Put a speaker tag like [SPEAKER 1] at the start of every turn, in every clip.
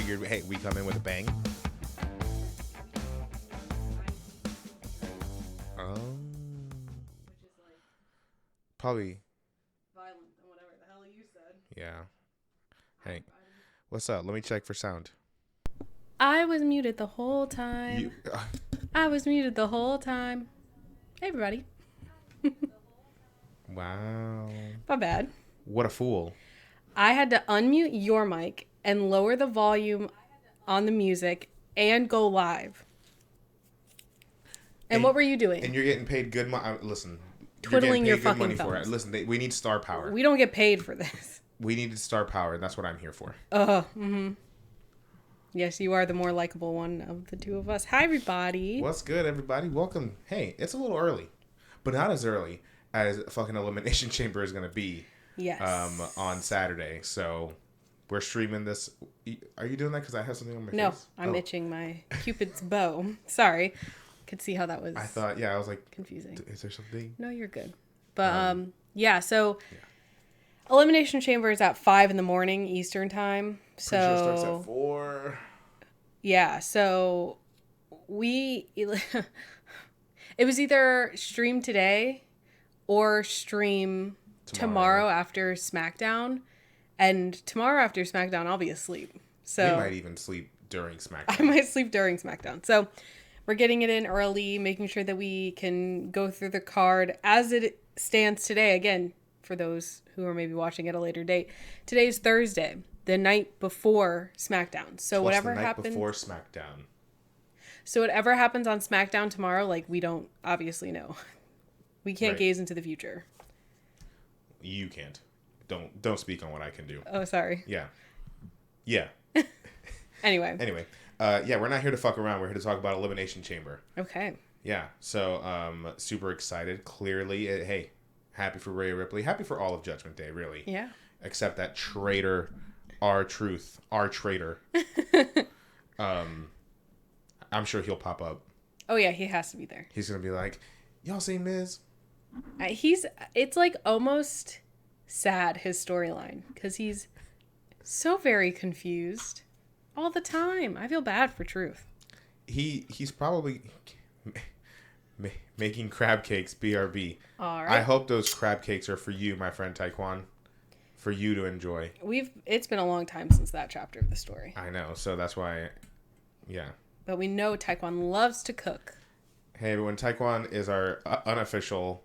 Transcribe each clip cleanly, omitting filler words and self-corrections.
[SPEAKER 1] figured, hey, we come in with a bang.
[SPEAKER 2] Which is like
[SPEAKER 1] Probably.
[SPEAKER 2] violent and whatever the hell you said.
[SPEAKER 1] Yeah. Hey, what's up? Let me check for sound.
[SPEAKER 2] I was muted the whole time. I was muted the whole time. Hey, everybody.
[SPEAKER 1] Wow.
[SPEAKER 2] My bad.
[SPEAKER 1] What a fool.
[SPEAKER 2] I had to unmute your mic and lower the volume on the music and go live. And what were you doing?
[SPEAKER 1] And you're getting paid good money. Listen.
[SPEAKER 2] Twiddling your
[SPEAKER 1] you're getting paid
[SPEAKER 2] fucking
[SPEAKER 1] good money
[SPEAKER 2] thumbs.
[SPEAKER 1] for it. Listen, we need star power.
[SPEAKER 2] We don't get paid for this.
[SPEAKER 1] We needed star power, and that's what I'm here for.
[SPEAKER 2] Yes, you are the more likable one of the two of us. Hi, everybody.
[SPEAKER 1] What's good, everybody? Welcome. Hey, it's a little early, but not as early as fucking Elimination Chamber is going to be.
[SPEAKER 2] Yes.
[SPEAKER 1] On Saturday. So we're streaming this. Are you doing that because I have something on my face?
[SPEAKER 2] No, I'm itching my Cupid's bow. Sorry. Could see how that was.
[SPEAKER 1] I thought, I was like,
[SPEAKER 2] confusing.
[SPEAKER 1] Is there something?
[SPEAKER 2] No, you're good. But so Elimination Chamber is at 5 a.m. Eastern time. So
[SPEAKER 1] Pretty sure it starts at 4.
[SPEAKER 2] Yeah, so it was either stream today or stream tomorrow after SmackDown. And tomorrow after SmackDown, I'll be asleep. So
[SPEAKER 1] we might even sleep during SmackDown.
[SPEAKER 2] I might sleep during SmackDown. So we're getting it in early, making sure that we can go through the card as it stands today. Again, for those who are maybe watching at a later date, today's Thursday, the night before SmackDown. So
[SPEAKER 1] Plus
[SPEAKER 2] whatever
[SPEAKER 1] the night
[SPEAKER 2] happens
[SPEAKER 1] before SmackDown.
[SPEAKER 2] So whatever happens on SmackDown tomorrow, like, we don't obviously know. We can't gaze into the future.
[SPEAKER 1] You can't. Don't speak on what I can do.
[SPEAKER 2] Oh, sorry.
[SPEAKER 1] Yeah.
[SPEAKER 2] Anyway.
[SPEAKER 1] We're not here to fuck around. We're here to talk about Elimination Chamber.
[SPEAKER 2] Okay.
[SPEAKER 1] Yeah. So, super excited. Clearly, hey, happy for Rhea Ripley. Happy for all of Judgment Day, really.
[SPEAKER 2] Yeah.
[SPEAKER 1] Except that traitor, our traitor. I'm sure he'll pop up.
[SPEAKER 2] Oh, yeah, he has to be there.
[SPEAKER 1] He's going to be like, y'all seen Miz?
[SPEAKER 2] It's like almost sad, his storyline, because he's so very confused all the time. I feel bad for Truth.
[SPEAKER 1] He's probably making crab cakes, BRB.
[SPEAKER 2] All right.
[SPEAKER 1] I hope those crab cakes are for you, my friend Taekwon, for you to enjoy.
[SPEAKER 2] It's been a long time since that chapter of the story.
[SPEAKER 1] I know, so that's why, yeah.
[SPEAKER 2] But we know Taekwon loves to cook.
[SPEAKER 1] Hey, everyone, Taekwon is our unofficial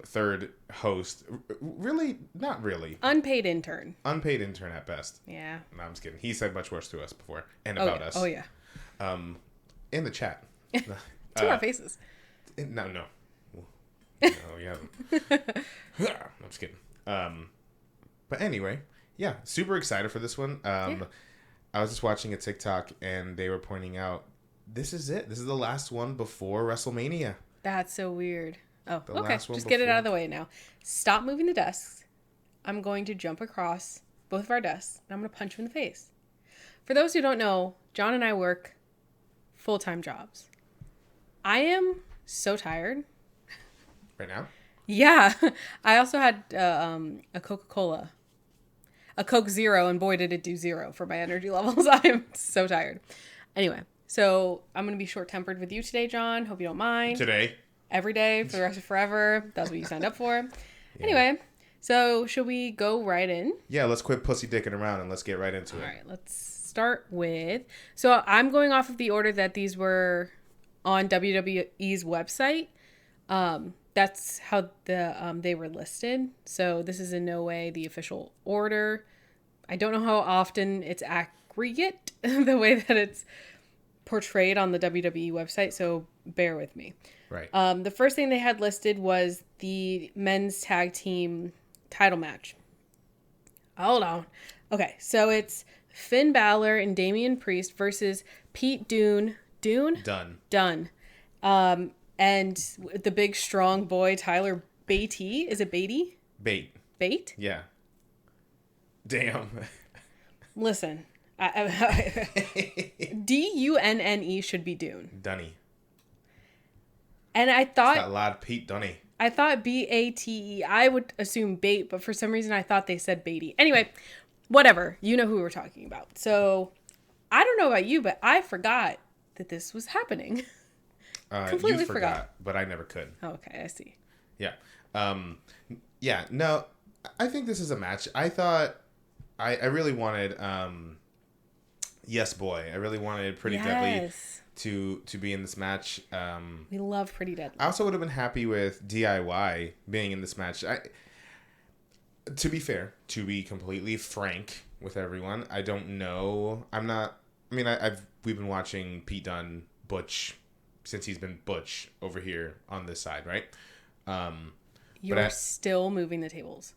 [SPEAKER 1] third host. Really? Not really.
[SPEAKER 2] Unpaid intern.
[SPEAKER 1] Unpaid intern at best.
[SPEAKER 2] Yeah.
[SPEAKER 1] No, I'm just kidding. He said much worse to us before and about us.
[SPEAKER 2] Oh, yeah.
[SPEAKER 1] In the chat.
[SPEAKER 2] To our faces.
[SPEAKER 1] No. No, you haven't. I'm just kidding. But anyway, yeah, super excited for this one. I was just watching a TikTok and they were pointing out, this is it. This is the last one before WrestleMania.
[SPEAKER 2] That's so weird. Oh,
[SPEAKER 1] The
[SPEAKER 2] okay.
[SPEAKER 1] last one
[SPEAKER 2] Just get it
[SPEAKER 1] before.
[SPEAKER 2] out of the way now. Stop moving the desks. I'm going to jump across both of our desks and I'm going to punch you in the face. For those who don't know, John and I work full-time jobs. I am so tired.
[SPEAKER 1] Right now?
[SPEAKER 2] Yeah. I also had a Coca-Cola. A Coke Zero, and boy, did it do zero for my energy levels. I am so tired. Anyway, so I'm going to be short-tempered with you today, John. Hope you don't mind.
[SPEAKER 1] Today.
[SPEAKER 2] Every day for the rest of forever. That's what you signed up for. Yeah. Anyway, so should we go right in?
[SPEAKER 1] Yeah, let's quit pussy dicking around and let's get right into it.
[SPEAKER 2] All right, let's start with... So I'm going off of the order that these were on WWE's website. That's how they were listed. So this is in no way the official order. I don't know how often it's accurate the way that it's portrayed on the WWE website, so bear with me.
[SPEAKER 1] Right.
[SPEAKER 2] The first thing they had listed was the men's tag team title match. Hold on. Okay, so it's Finn Balor and Damian Priest versus Pete Dunne. Dunne. And the big strong boy, Tyler Beatty. Is it Beatty? Bate?
[SPEAKER 1] Yeah. Damn.
[SPEAKER 2] Listen. Dunne should be Dune.
[SPEAKER 1] Dunny.
[SPEAKER 2] And I thought...
[SPEAKER 1] It's that loud Pete Dunny.
[SPEAKER 2] I thought Bate. I would assume Bate, but for some reason I thought they said Beatty. Anyway, whatever. You know who we're talking about. So I don't know about you, but I forgot that this was happening.
[SPEAKER 1] Completely forgot, but I never could.
[SPEAKER 2] Okay, I see.
[SPEAKER 1] Yeah. Yeah, no, I think this is a match. I thought I really wanted Yes Boy. I really wanted Pretty Deadly to be in this match.
[SPEAKER 2] We love Pretty Deadly.
[SPEAKER 1] I also would have been happy with DIY being in this match. To be fair, to be completely frank with everyone, I don't know. We've been watching Pete Dunne Butch since he's been Butch over here on this side, right?
[SPEAKER 2] You're still moving the tables.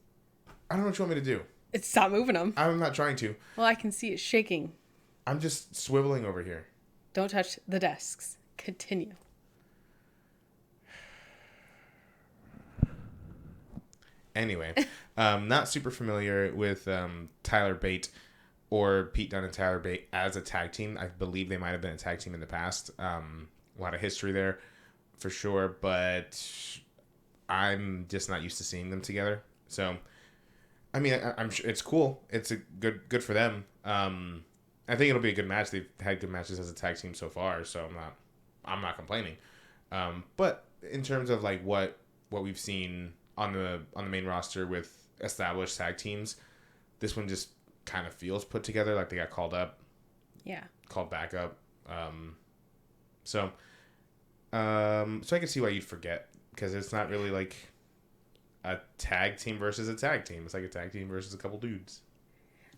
[SPEAKER 1] I don't know what you want me to do.
[SPEAKER 2] Stop moving them.
[SPEAKER 1] I'm not trying to.
[SPEAKER 2] Well, I can see it shaking.
[SPEAKER 1] I'm just swiveling over here.
[SPEAKER 2] Don't touch the desks. Continue.
[SPEAKER 1] Anyway, not super familiar with Tyler Bate or Pete Dunne and Tyler Bate as a tag team. I believe they might have been a tag team in the past. A lot of history there for sure, but I'm just not used to seeing them together. So, I mean, I'm sure it's cool. It's a good for them. I think it'll be a good match. They've had good matches as a tag team so far, so I'm not complaining. But in terms of like what we've seen on the main roster with established tag teams, this one just kind of feels put together, like they got called up.
[SPEAKER 2] Yeah.
[SPEAKER 1] Called back up. So I can see why you'd forget, because it's not really like a tag team versus a tag team. It's like a tag team versus a couple dudes.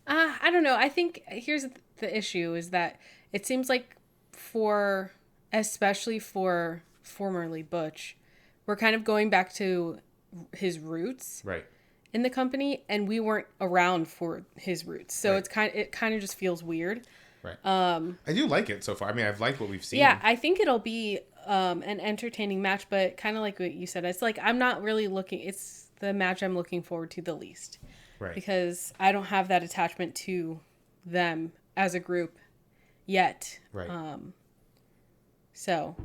[SPEAKER 2] I don't know. I think here's the issue is that it seems like especially for formerly Butch, we're kind of going back to his roots.
[SPEAKER 1] Right.
[SPEAKER 2] In the company, and we weren't around for his roots. So
[SPEAKER 1] right.
[SPEAKER 2] it kind of just feels weird.
[SPEAKER 1] Right. I do like it so far. I mean, I've liked what we've seen.
[SPEAKER 2] Yeah, I think it'll be an entertaining match, but kind of like what you said, it's like I'm not really looking. It's the match I'm looking forward to the least.
[SPEAKER 1] Right.
[SPEAKER 2] Because I don't have that attachment to them as a group yet.
[SPEAKER 1] Right.
[SPEAKER 2] So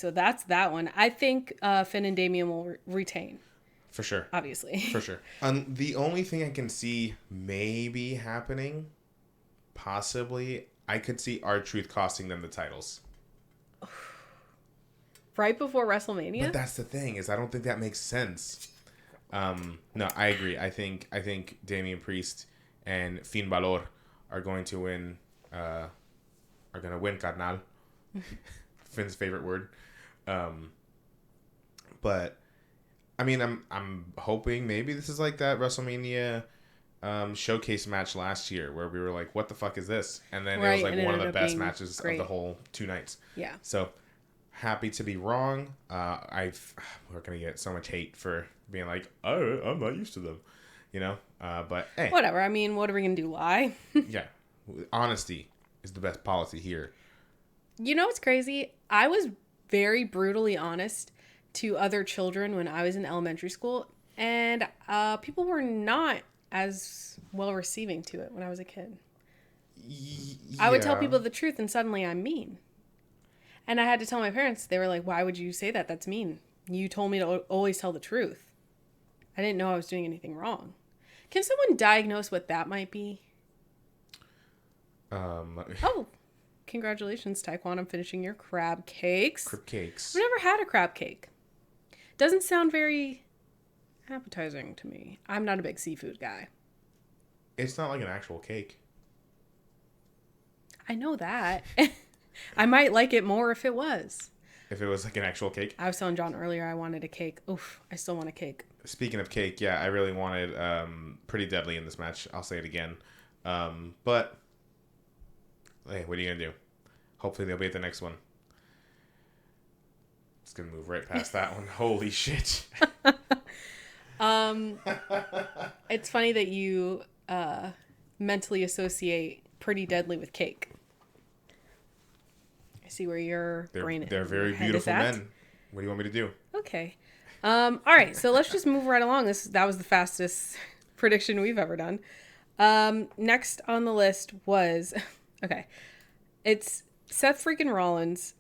[SPEAKER 2] that's that one. I think Finn and Damian will retain.
[SPEAKER 1] For sure.
[SPEAKER 2] Obviously.
[SPEAKER 1] For sure. The only thing I can see maybe happening, possibly, I could see R-Truth costing them the titles.
[SPEAKER 2] Right before WrestleMania?
[SPEAKER 1] But that's the thing, is I don't think that makes sense. No, I agree. I think Damian Priest and Finn Balor are going to win. Are going to win, carnal. Finn's favorite word. But I mean, I'm hoping maybe this is like that WrestleMania showcase match last year where we were like, "What the fuck is this?" And then it was like one of the best matches of the whole 2 nights.
[SPEAKER 2] Yeah.
[SPEAKER 1] So happy to be wrong. We're gonna get so much hate for being like, "Oh, I'm not used to them," you know. But hey,
[SPEAKER 2] whatever. I mean, what are we gonna do? Lie?
[SPEAKER 1] Yeah, honesty is the best policy here.
[SPEAKER 2] You know what's crazy? I was very brutally honest to other children when I was in elementary school, and people were not as well receiving to it when I was a kid. Yeah. I would tell people the truth, and suddenly I'm mean. And I had to tell my parents. They were like, "Why would you say that? That's mean. You told me to always tell the truth." I didn't know I was doing anything wrong. Can someone diagnose what that might be? Oh, congratulations, Taekwon. I'm finishing your crab cakes.
[SPEAKER 1] Crab cakes.
[SPEAKER 2] I've never had a crab cake. Doesn't sound very appetizing to me. I'm not a big seafood guy.
[SPEAKER 1] It's not like an actual cake.
[SPEAKER 2] I know that. I might like it more if it was.
[SPEAKER 1] If it was like an actual cake.
[SPEAKER 2] I was telling John earlier I wanted a cake. Oof, I still want a cake.
[SPEAKER 1] Speaking of cake, yeah, I really wanted Pretty Deadly in this match. I'll say it again. But, hey, what are you going to do? Hopefully they'll be at the next one. Just going to move right past that one. Holy shit.
[SPEAKER 2] It's funny that you mentally associate Pretty Deadly with cake. I see where your brain is.
[SPEAKER 1] They're very beautiful men. What do you want me to do?
[SPEAKER 2] Okay. All right, so let's just move right along. That was the fastest prediction we've ever done. Next on the list was, okay, it's Seth freaking Rollins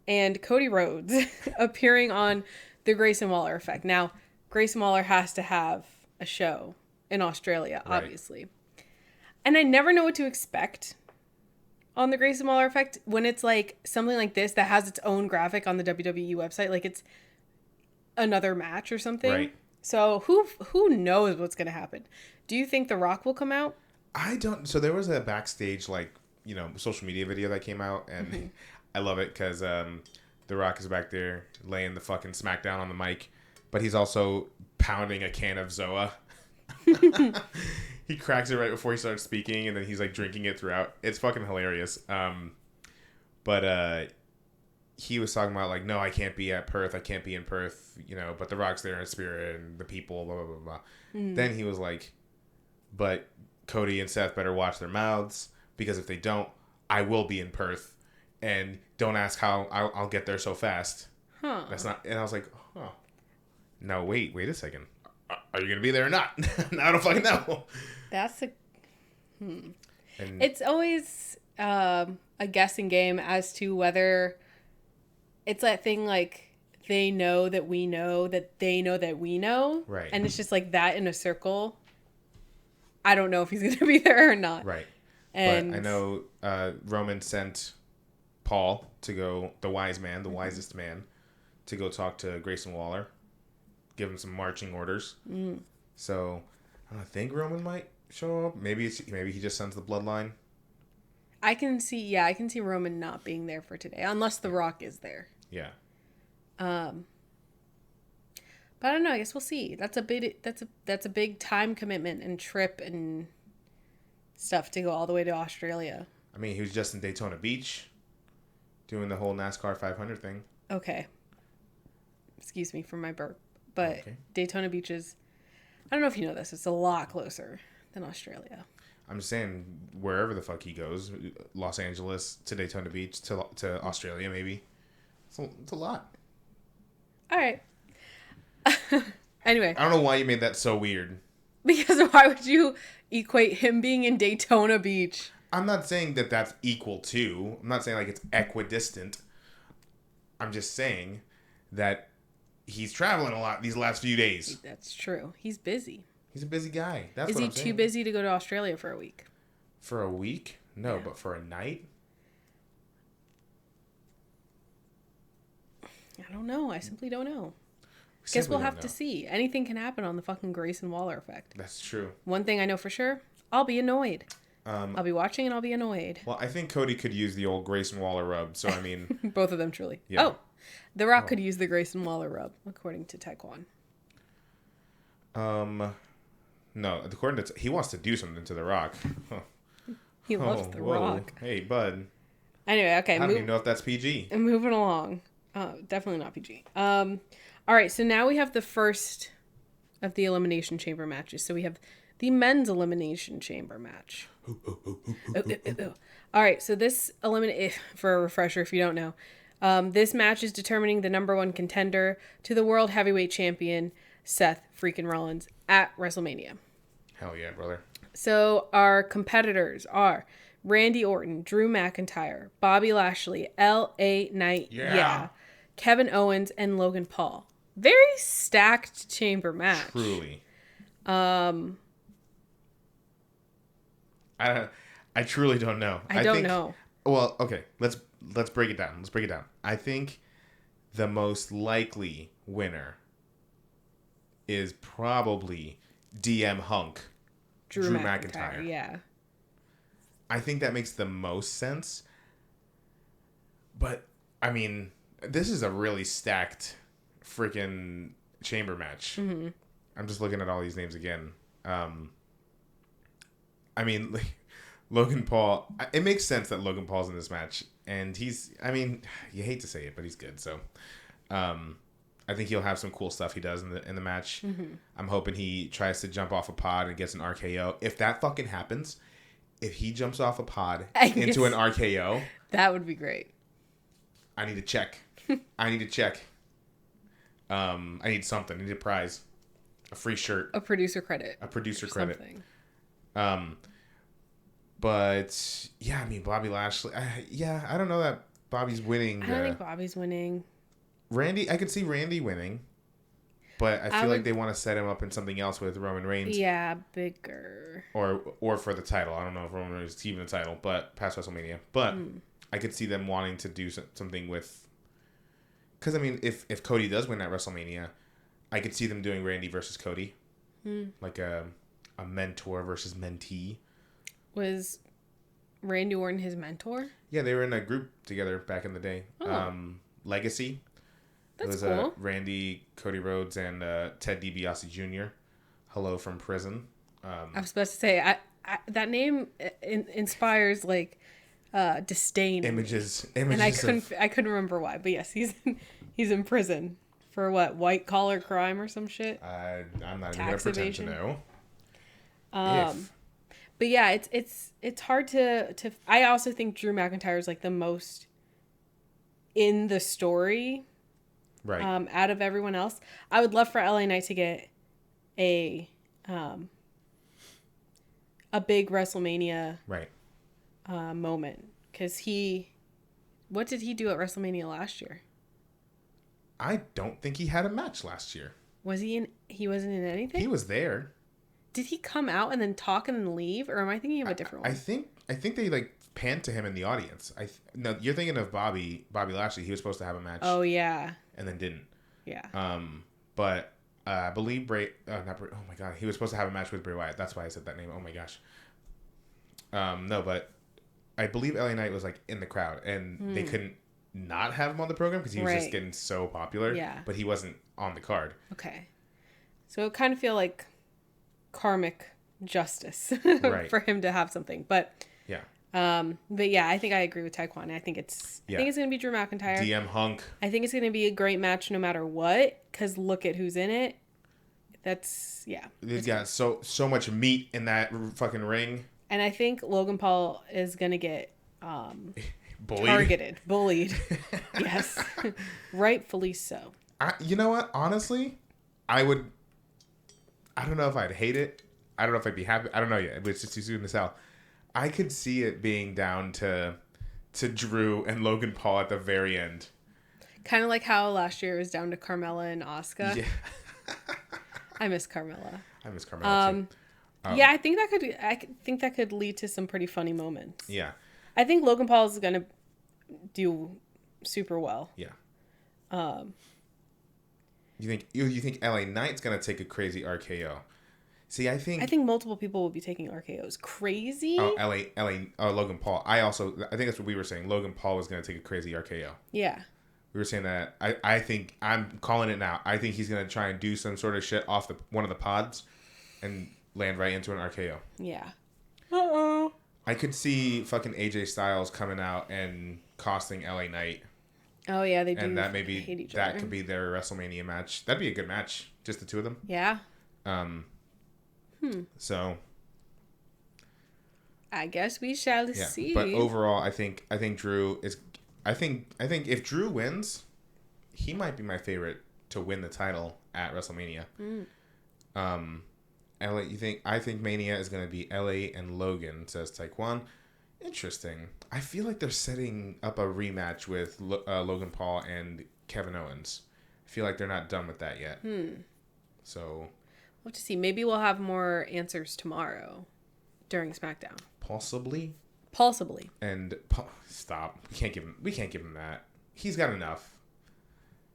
[SPEAKER 2] and Cody Rhodes appearing on the Grayson Waller effect. Now, Grayson Waller has to have a show in Australia, obviously. And I never know what to expect on the Grayson Waller effect when it's like something like this that has its own graphic on the WWE website. Like it's another match or something.
[SPEAKER 1] Right.
[SPEAKER 2] So who knows what's going to happen? Do you think The Rock will come out?
[SPEAKER 1] I don't. So there was a backstage, social media video that came out, and I love it because The Rock is back there laying the fucking smackdown on the mic, but he's also pounding a can of Zoa. He cracks it right before he starts speaking, and then he's like drinking it throughout. It's fucking hilarious. But he was talking about like, no, I can't be at Perth. I can't be in Perth, but The Rock's there in spirit and the people, blah, blah, blah, blah. Then he was like, but Cody and Seth better watch their mouths because if they don't, I will be in Perth. And don't ask how I'll get there so fast.
[SPEAKER 2] Huh.
[SPEAKER 1] That's not. And I was like, oh, no, wait a second. Are you gonna be there or not? I don't fucking know.
[SPEAKER 2] That's it's always a guessing game as to whether it's that thing like they know that we know that they know that we know,
[SPEAKER 1] right?
[SPEAKER 2] And it's just like that in a circle. I don't know if he's gonna be there or not,
[SPEAKER 1] right?
[SPEAKER 2] And
[SPEAKER 1] but I know Roman sent Paul to go, the wise man, the wisest man, to go talk to Grayson Waller, give him some marching orders. So I think Roman might show up. Maybe he just sends the bloodline.
[SPEAKER 2] I can see Roman not being there for today unless The Rock is there.
[SPEAKER 1] Yeah.
[SPEAKER 2] But I don't know. I guess we'll see. That's a big time commitment and trip and stuff to go all the way to Australia.
[SPEAKER 1] I mean, he was just in Daytona Beach doing the whole NASCAR 500 thing.
[SPEAKER 2] Okay. Excuse me for my burp. But
[SPEAKER 1] okay.
[SPEAKER 2] Daytona Beach is, I don't know if you know this, it's a lot closer than Australia.
[SPEAKER 1] I'm just saying, wherever the fuck he goes, Los Angeles to Daytona Beach to Australia, maybe. It's a lot.
[SPEAKER 2] All right. Anyway.
[SPEAKER 1] I don't know why you made that so weird.
[SPEAKER 2] Because why would you equate him being in Daytona Beach?
[SPEAKER 1] I'm not saying that that's equal to. I'm not saying like it's equidistant. I'm just saying that he's traveling a lot these last few days.
[SPEAKER 2] That's true. He's busy.
[SPEAKER 1] He's a busy guy. That's
[SPEAKER 2] Is
[SPEAKER 1] what
[SPEAKER 2] he
[SPEAKER 1] I'm saying.
[SPEAKER 2] too busy to go to Australia for a week?
[SPEAKER 1] For a week? No, but for a night?
[SPEAKER 2] I don't know. I simply don't know. Guess we'll have to see. Anything can happen on the fucking Grayson Waller effect.
[SPEAKER 1] That's true.
[SPEAKER 2] One thing I know for sure, I'll be annoyed. I'll be watching and I'll be annoyed.
[SPEAKER 1] Well, I think Cody could use the old Grayson Waller rub, so I mean...
[SPEAKER 2] Both of them, truly.
[SPEAKER 1] Yeah.
[SPEAKER 2] Oh, The Rock could use the Grayson Waller rub, according to Taekwon.
[SPEAKER 1] No, according to... He wants to do something to The Rock.
[SPEAKER 2] He loves The Rock.
[SPEAKER 1] Hey, bud.
[SPEAKER 2] Anyway, okay.
[SPEAKER 1] I don't even know if that's PG.
[SPEAKER 2] Moving along. Definitely not PG. All right, so now we have the first of the Elimination Chamber matches. So we have the men's Elimination Chamber match. All right, so this for a refresher, if you don't know, this match is determining the number one contender to the World Heavyweight Champion, Seth freaking Rollins, at WrestleMania.
[SPEAKER 1] Hell yeah, brother.
[SPEAKER 2] So our competitors are Randy Orton, Drew McIntyre, Bobby Lashley, L.A. Knight, yeah, Kevin Owens, and Logan Paul. Very stacked chamber match.
[SPEAKER 1] Truly. I truly don't know.
[SPEAKER 2] I don't know.
[SPEAKER 1] Well, okay, let's break it down. I think the most likely winner is probably DM Hunk, Drew McIntyre.
[SPEAKER 2] Yeah.
[SPEAKER 1] I think that makes the most sense. But I mean, this is a really stacked freaking chamber match. Mm-hmm. I'm just looking at all these names again. I mean, like, Logan Paul. It makes sense that Logan Paul's in this match, and he's. I mean, you hate to say it, but he's good. So, I think he'll have some cool stuff he does in the match. Mm-hmm. I'm hoping he tries to jump off a pod and gets an RKO. If that fucking happens, if he jumps off a pod into an RKO,
[SPEAKER 2] that would be great.
[SPEAKER 1] I need to check. I need something. I need a prize. A free shirt.
[SPEAKER 2] A producer credit.
[SPEAKER 1] Something. But yeah, I mean, Bobby Lashley. I don't know that Bobby's winning.
[SPEAKER 2] I don't think Bobby's winning.
[SPEAKER 1] Randy, I could see Randy winning. But I feel like they want to set him up in something else with Roman Reigns.
[SPEAKER 2] Yeah, bigger.
[SPEAKER 1] Or for the title. I don't know if Roman Reigns is even a title, but past WrestleMania. But I could see them wanting to do something with... Because, I mean, if Cody does win at WrestleMania, I could see them doing Randy versus Cody. Like a mentor versus mentee.
[SPEAKER 2] Was Randy Orton his mentor?
[SPEAKER 1] Yeah, they were in a group together back in the day.
[SPEAKER 2] Oh.
[SPEAKER 1] Legacy.
[SPEAKER 2] That's
[SPEAKER 1] it was
[SPEAKER 2] cool.
[SPEAKER 1] Randy, Cody Rhodes, and Ted DiBiase Jr. Hello from prison.
[SPEAKER 2] I was supposed to say, I that name inspires like disdain.
[SPEAKER 1] Images.
[SPEAKER 2] And I couldn't remember why, but yes, he's in prison for what, white collar crime or some shit.
[SPEAKER 1] I'm not even gonna pretend to know.
[SPEAKER 2] But yeah, it's hard to. I also think Drew McIntyre is like the most in the story,
[SPEAKER 1] right?
[SPEAKER 2] Out of everyone else. I would love for LA Knight to get a big WrestleMania moment, because what did he do at WrestleMania last year?
[SPEAKER 1] I don't think he had a match last year.
[SPEAKER 2] Was he in? He wasn't in anything.
[SPEAKER 1] He was there.
[SPEAKER 2] Did he come out and then talk and then leave, or am I thinking of a different one?
[SPEAKER 1] I think they like panned to him in the audience. No, you're thinking of Bobby Lashley. He was supposed to have a match.
[SPEAKER 2] Oh yeah.
[SPEAKER 1] And then didn't.
[SPEAKER 2] Yeah.
[SPEAKER 1] But I believe Bray. Not Bray. Oh my God, he was supposed to have a match with Bray Wyatt. That's why I said that name. Oh my gosh. No, but I believe LA Knight was like in the crowd, and they couldn't not have him on the program because he was just getting so popular.
[SPEAKER 2] Yeah.
[SPEAKER 1] But he wasn't on the card.
[SPEAKER 2] Okay. So it kind of feel like karmic justice for him to have something, but
[SPEAKER 1] yeah.
[SPEAKER 2] But yeah, I think I agree with Taekwon. I think it's going to be Drew McIntyre.
[SPEAKER 1] DM Hunk.
[SPEAKER 2] I think it's going to be a great match no matter what, because look at who's in it. That's
[SPEAKER 1] They've got so much meat in that fucking ring.
[SPEAKER 2] And I think Logan Paul is going to get bullied. Yes, rightfully so.
[SPEAKER 1] You know what? Honestly, I don't know if I'd hate it. I don't know if I'd be happy. I don't know yet. It's just too soon to tell. I could see it being down to Drew and Logan Paul at the very end. Kind
[SPEAKER 2] of like how last year it was down to Carmella and Asuka. Yeah. I miss Carmella.
[SPEAKER 1] I miss Carmella too.
[SPEAKER 2] Yeah, I think that could lead to some pretty funny moments.
[SPEAKER 1] Yeah.
[SPEAKER 2] I think Logan Paul is going to do super well.
[SPEAKER 1] Yeah. You think LA Knight's gonna take a crazy RKO? See, I think
[SPEAKER 2] multiple people will be taking RKOs. Crazy.
[SPEAKER 1] Oh, Logan Paul. I think that's what we were saying. Logan Paul was gonna take a crazy RKO.
[SPEAKER 2] Yeah.
[SPEAKER 1] We were saying that. I think I'm calling it now. I think he's gonna try and do some sort of shit off one of the pods, and land right into an RKO.
[SPEAKER 2] Yeah.
[SPEAKER 1] I could see fucking AJ Styles coming out and costing LA Knight.
[SPEAKER 2] Oh yeah, they do.
[SPEAKER 1] And that could be their WrestleMania match. That'd be a good match, just the two of them.
[SPEAKER 2] Yeah.
[SPEAKER 1] So.
[SPEAKER 2] I guess we shall see.
[SPEAKER 1] But overall, I think Drew is. I think if Drew wins, he might be my favorite to win the title at WrestleMania. LA, I think Mania is going to be LA and Logan, says Taekwon. Interesting. I feel like they're setting up a rematch with Logan Paul and Kevin Owens. I feel like they're not done with that yet. So
[SPEAKER 2] we'll have to see. Maybe we'll have more answers tomorrow during SmackDown.
[SPEAKER 1] Possibly. And stop. We can't give him that. He's got enough.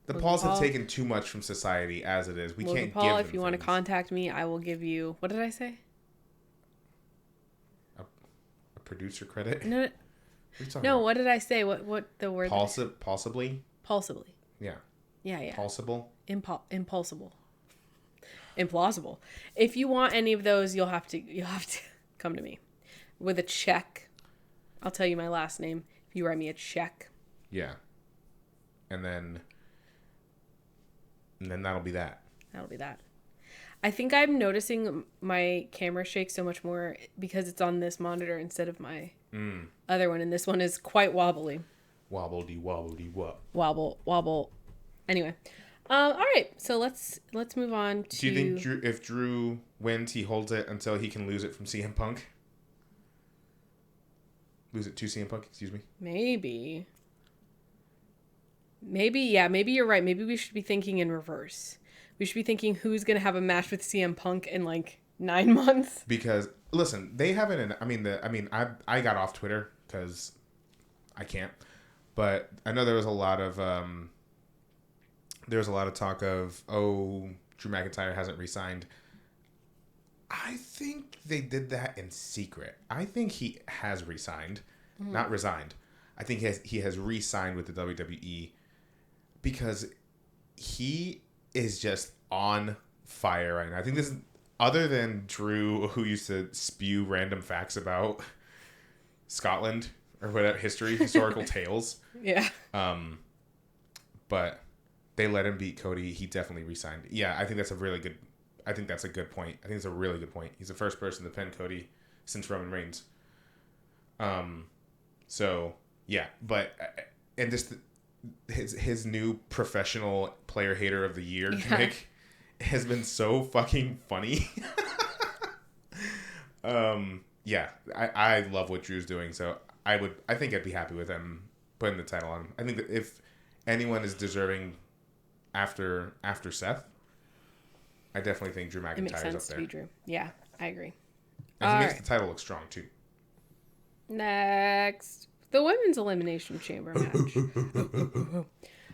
[SPEAKER 1] The Pauls have taken too much from society as it is. We can't give him
[SPEAKER 2] if you want to contact me, I will give you... What did I say?
[SPEAKER 1] A producer credit?
[SPEAKER 2] No, what did I say? What the word?
[SPEAKER 1] Possibly?
[SPEAKER 2] Possibly.
[SPEAKER 1] Yeah.
[SPEAKER 2] Yeah.
[SPEAKER 1] Possible?
[SPEAKER 2] Impulsible. Implausible. If you want any of those, you'll have to come to me with a check. I'll tell you my last name if you write me a check.
[SPEAKER 1] Yeah. And then that'll be that.
[SPEAKER 2] I think I'm noticing my camera shake so much more because it's on this monitor instead of my other one, and this one is quite wobbly.
[SPEAKER 1] Wobble.
[SPEAKER 2] Wobble. Anyway, all right. So let's move on to.
[SPEAKER 1] Do you think if Drew wins, he holds it until he can lose it from CM Punk? Lose it to CM Punk? Excuse me.
[SPEAKER 2] Maybe, yeah. Maybe you're right. Maybe we should be thinking in reverse. we should be thinking who's going to have a match with CM Punk in like 9 months.
[SPEAKER 1] Because listen, they haven't. I got off Twitter because I can't. But I know there was a lot of talk of, oh, Drew McIntyre hasn't re-signed. I think they did that in secret. I think he has re-signed, not resigned. I think he has re-signed with the WWE because he is just on fire right now. I think this is, other than Drew, who used to spew random facts about Scotland or whatever, historical tales.
[SPEAKER 2] Yeah.
[SPEAKER 1] But they let him beat Cody. He definitely re-signed. Yeah, I think that's a really good. I think that's a good point. I think it's a really good point. He's the first person to pin Cody since Roman Reigns. So yeah, but and just his new professional player hater of the year gimmick has been so fucking funny. Yeah, I love what Drew's doing. So I think I'd be happy with him putting the title on him. I think that if anyone is deserving after Seth, I definitely think Drew McIntyre is up there. It makes sense to be Drew.
[SPEAKER 2] Yeah, I agree.
[SPEAKER 1] And he makes the title look strong too.
[SPEAKER 2] Next, the Women's Elimination Chamber match.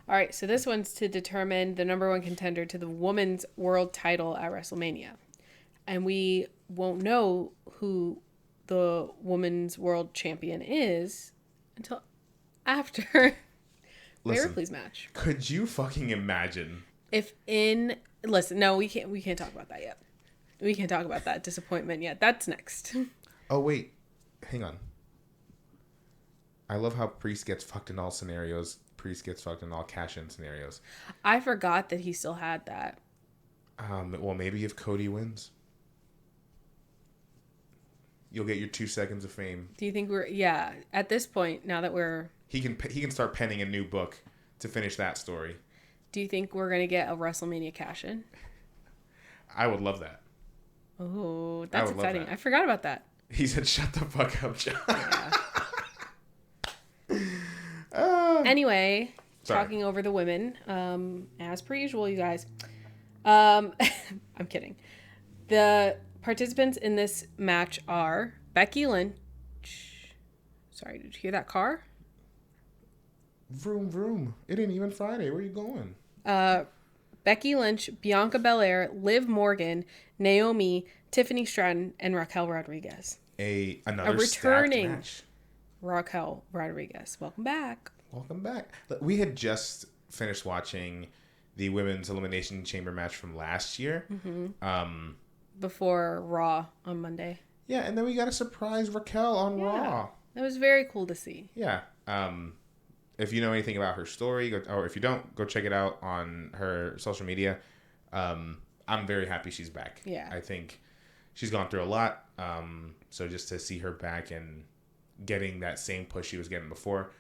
[SPEAKER 2] All right, so this one's to determine the number one contender to the Women's World Title at WrestleMania. And we won't know who the Women's World Champion is until after the Ripley's match.
[SPEAKER 1] Could you fucking imagine?
[SPEAKER 2] Listen, no, we can't talk about that yet. We can't talk about that disappointment yet. That's next.
[SPEAKER 1] Oh, wait. Hang on. I love how Priest gets fucked in all scenarios. Priest gets fucked in all cash-in scenarios.
[SPEAKER 2] I forgot that he still had that.
[SPEAKER 1] Well, maybe if Cody wins, you'll get your 2 seconds of fame.
[SPEAKER 2] Do you think at this point, now that
[SPEAKER 1] he can start penning a new book to finish that story.
[SPEAKER 2] Do you think we're going to get a WrestleMania cash-in?
[SPEAKER 1] I would love that.
[SPEAKER 2] Oh, that's exciting. I forgot about that.
[SPEAKER 1] He said, shut the fuck up, John.
[SPEAKER 2] Yeah. Anyway, talking over the women, as per usual, you guys. I'm kidding. The participants in this match are Becky Lynch. Sorry, did you hear that car?
[SPEAKER 1] Vroom, vroom. It ain't even Friday. Where are you going?
[SPEAKER 2] Becky Lynch, Bianca Belair, Liv Morgan, Naomi, Tiffany Stratton, and Raquel Rodriguez.
[SPEAKER 1] Another returning match.
[SPEAKER 2] Raquel Rodriguez. Welcome back.
[SPEAKER 1] Welcome back. We had just finished watching the Women's Elimination Chamber match from last year.
[SPEAKER 2] Mm-hmm. Before Raw on Monday.
[SPEAKER 1] Yeah, and then we got a surprise Raquel on Raw.
[SPEAKER 2] That was very cool to see.
[SPEAKER 1] Yeah. If you know anything about her story, or if you don't, go check it out on her social media. I'm very happy she's back.
[SPEAKER 2] Yeah.
[SPEAKER 1] I think she's gone through a lot. So just to see her back and getting that same push she was getting before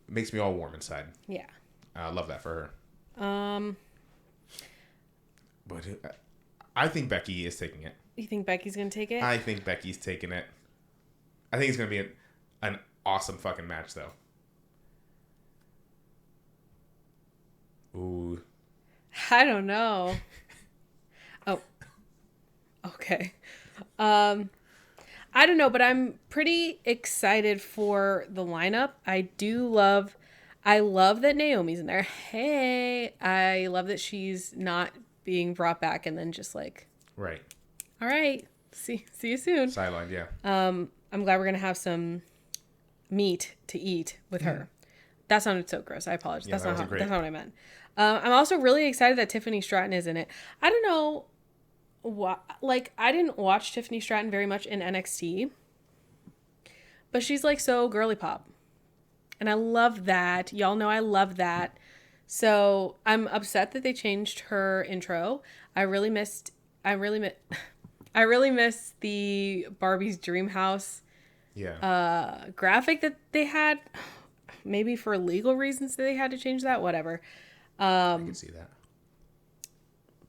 [SPEAKER 1] makes me all warm inside.
[SPEAKER 2] Yeah.
[SPEAKER 1] I love that for her. But I think Becky is taking it.
[SPEAKER 2] You think Becky's going to take it?
[SPEAKER 1] I think Becky's taking it. I think it's going to be an awesome fucking match, though. Ooh.
[SPEAKER 2] I don't know. Oh. Okay. I don't know, but I'm pretty excited for the lineup. I love that Naomi's in there. Hey, I love that she's not being brought back and then just like,
[SPEAKER 1] right.
[SPEAKER 2] All right. See you soon.
[SPEAKER 1] Sidelined, yeah.
[SPEAKER 2] I'm glad we're going to have some meat to eat with her. That sounded so gross. I apologize.
[SPEAKER 1] Yeah,
[SPEAKER 2] that's not what I meant. I'm also really excited that Tiffany Stratton is in it. I don't know I didn't watch Tiffany Stratton very much in NXT, but she's like so girly pop. And I love that. Y'all know I love that. So I'm upset that they changed her intro. I really missed the Barbie's Dream House graphic that they had. Maybe for legal reasons they had to change that. Whatever.
[SPEAKER 1] I can see that.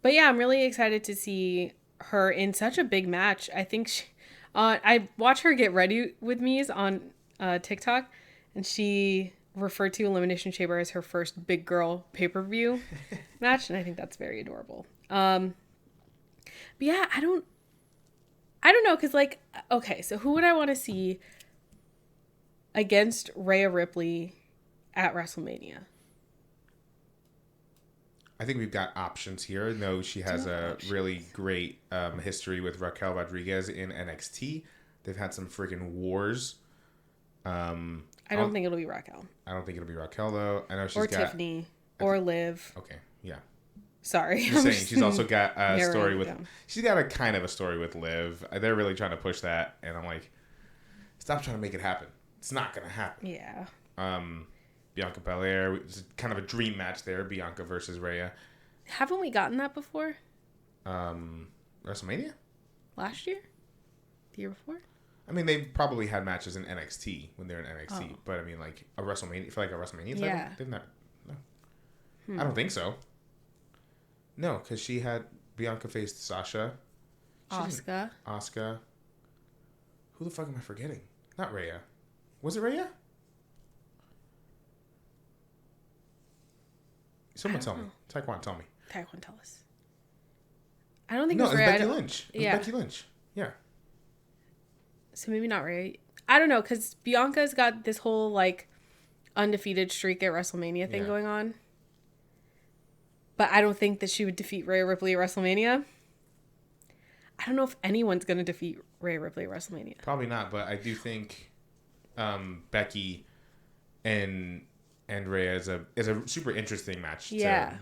[SPEAKER 2] But yeah, I'm really excited to see her in such a big match. I think I watch her get ready with me's on TikTok, and she referred to Elimination Chamber as her first big girl pay-per-view match, and I think that's very adorable. But yeah, I don't know, because, like, okay, so who would I want to see against Rhea Ripley at WrestleMania?
[SPEAKER 1] I think we've got options here. No, she has a really great history with Raquel Rodriguez in NXT. They've had some freaking wars.
[SPEAKER 2] I don't think it'll be Raquel.
[SPEAKER 1] I don't think it'll be Raquel, though. I know she's
[SPEAKER 2] or
[SPEAKER 1] got...
[SPEAKER 2] Tiffany. Or Liv.
[SPEAKER 1] Okay, yeah.
[SPEAKER 2] Sorry.
[SPEAKER 1] I'm saying she's also got a story with...
[SPEAKER 2] Down.
[SPEAKER 1] She's got a kind of a story with Liv. They're really trying to push that, and I'm like, stop trying to make it happen. It's not going to happen.
[SPEAKER 2] Yeah.
[SPEAKER 1] Bianca Belair, it's kind of a dream match there. Bianca versus Rhea.
[SPEAKER 2] Haven't we gotten that before?
[SPEAKER 1] WrestleMania?
[SPEAKER 2] Last year? The year before?
[SPEAKER 1] I mean, they probably had matches in NXT when they're in NXT, but I mean, like a WrestleMania for like a WrestMania title.
[SPEAKER 2] Yeah.
[SPEAKER 1] Didn't that? No. I don't think so. No, because she had Bianca faced Sasha. Asuka. Who the fuck am I forgetting? Not Rhea. Was it Rhea? Someone tell me. Taekwon, tell me.
[SPEAKER 2] Taekwon, tell us. I don't think it was Rhea.
[SPEAKER 1] Becky Lynch. It was Becky Lynch. Yeah.
[SPEAKER 2] So maybe not Rhea. I don't know, because Bianca's got this whole, like, undefeated streak at WrestleMania thing going on. But I don't think that she would defeat Rhea Ripley at WrestleMania. I don't know if anyone's going to defeat Rhea Ripley at WrestleMania.
[SPEAKER 1] Probably not, but I do think Becky and Rhea is a super interesting match to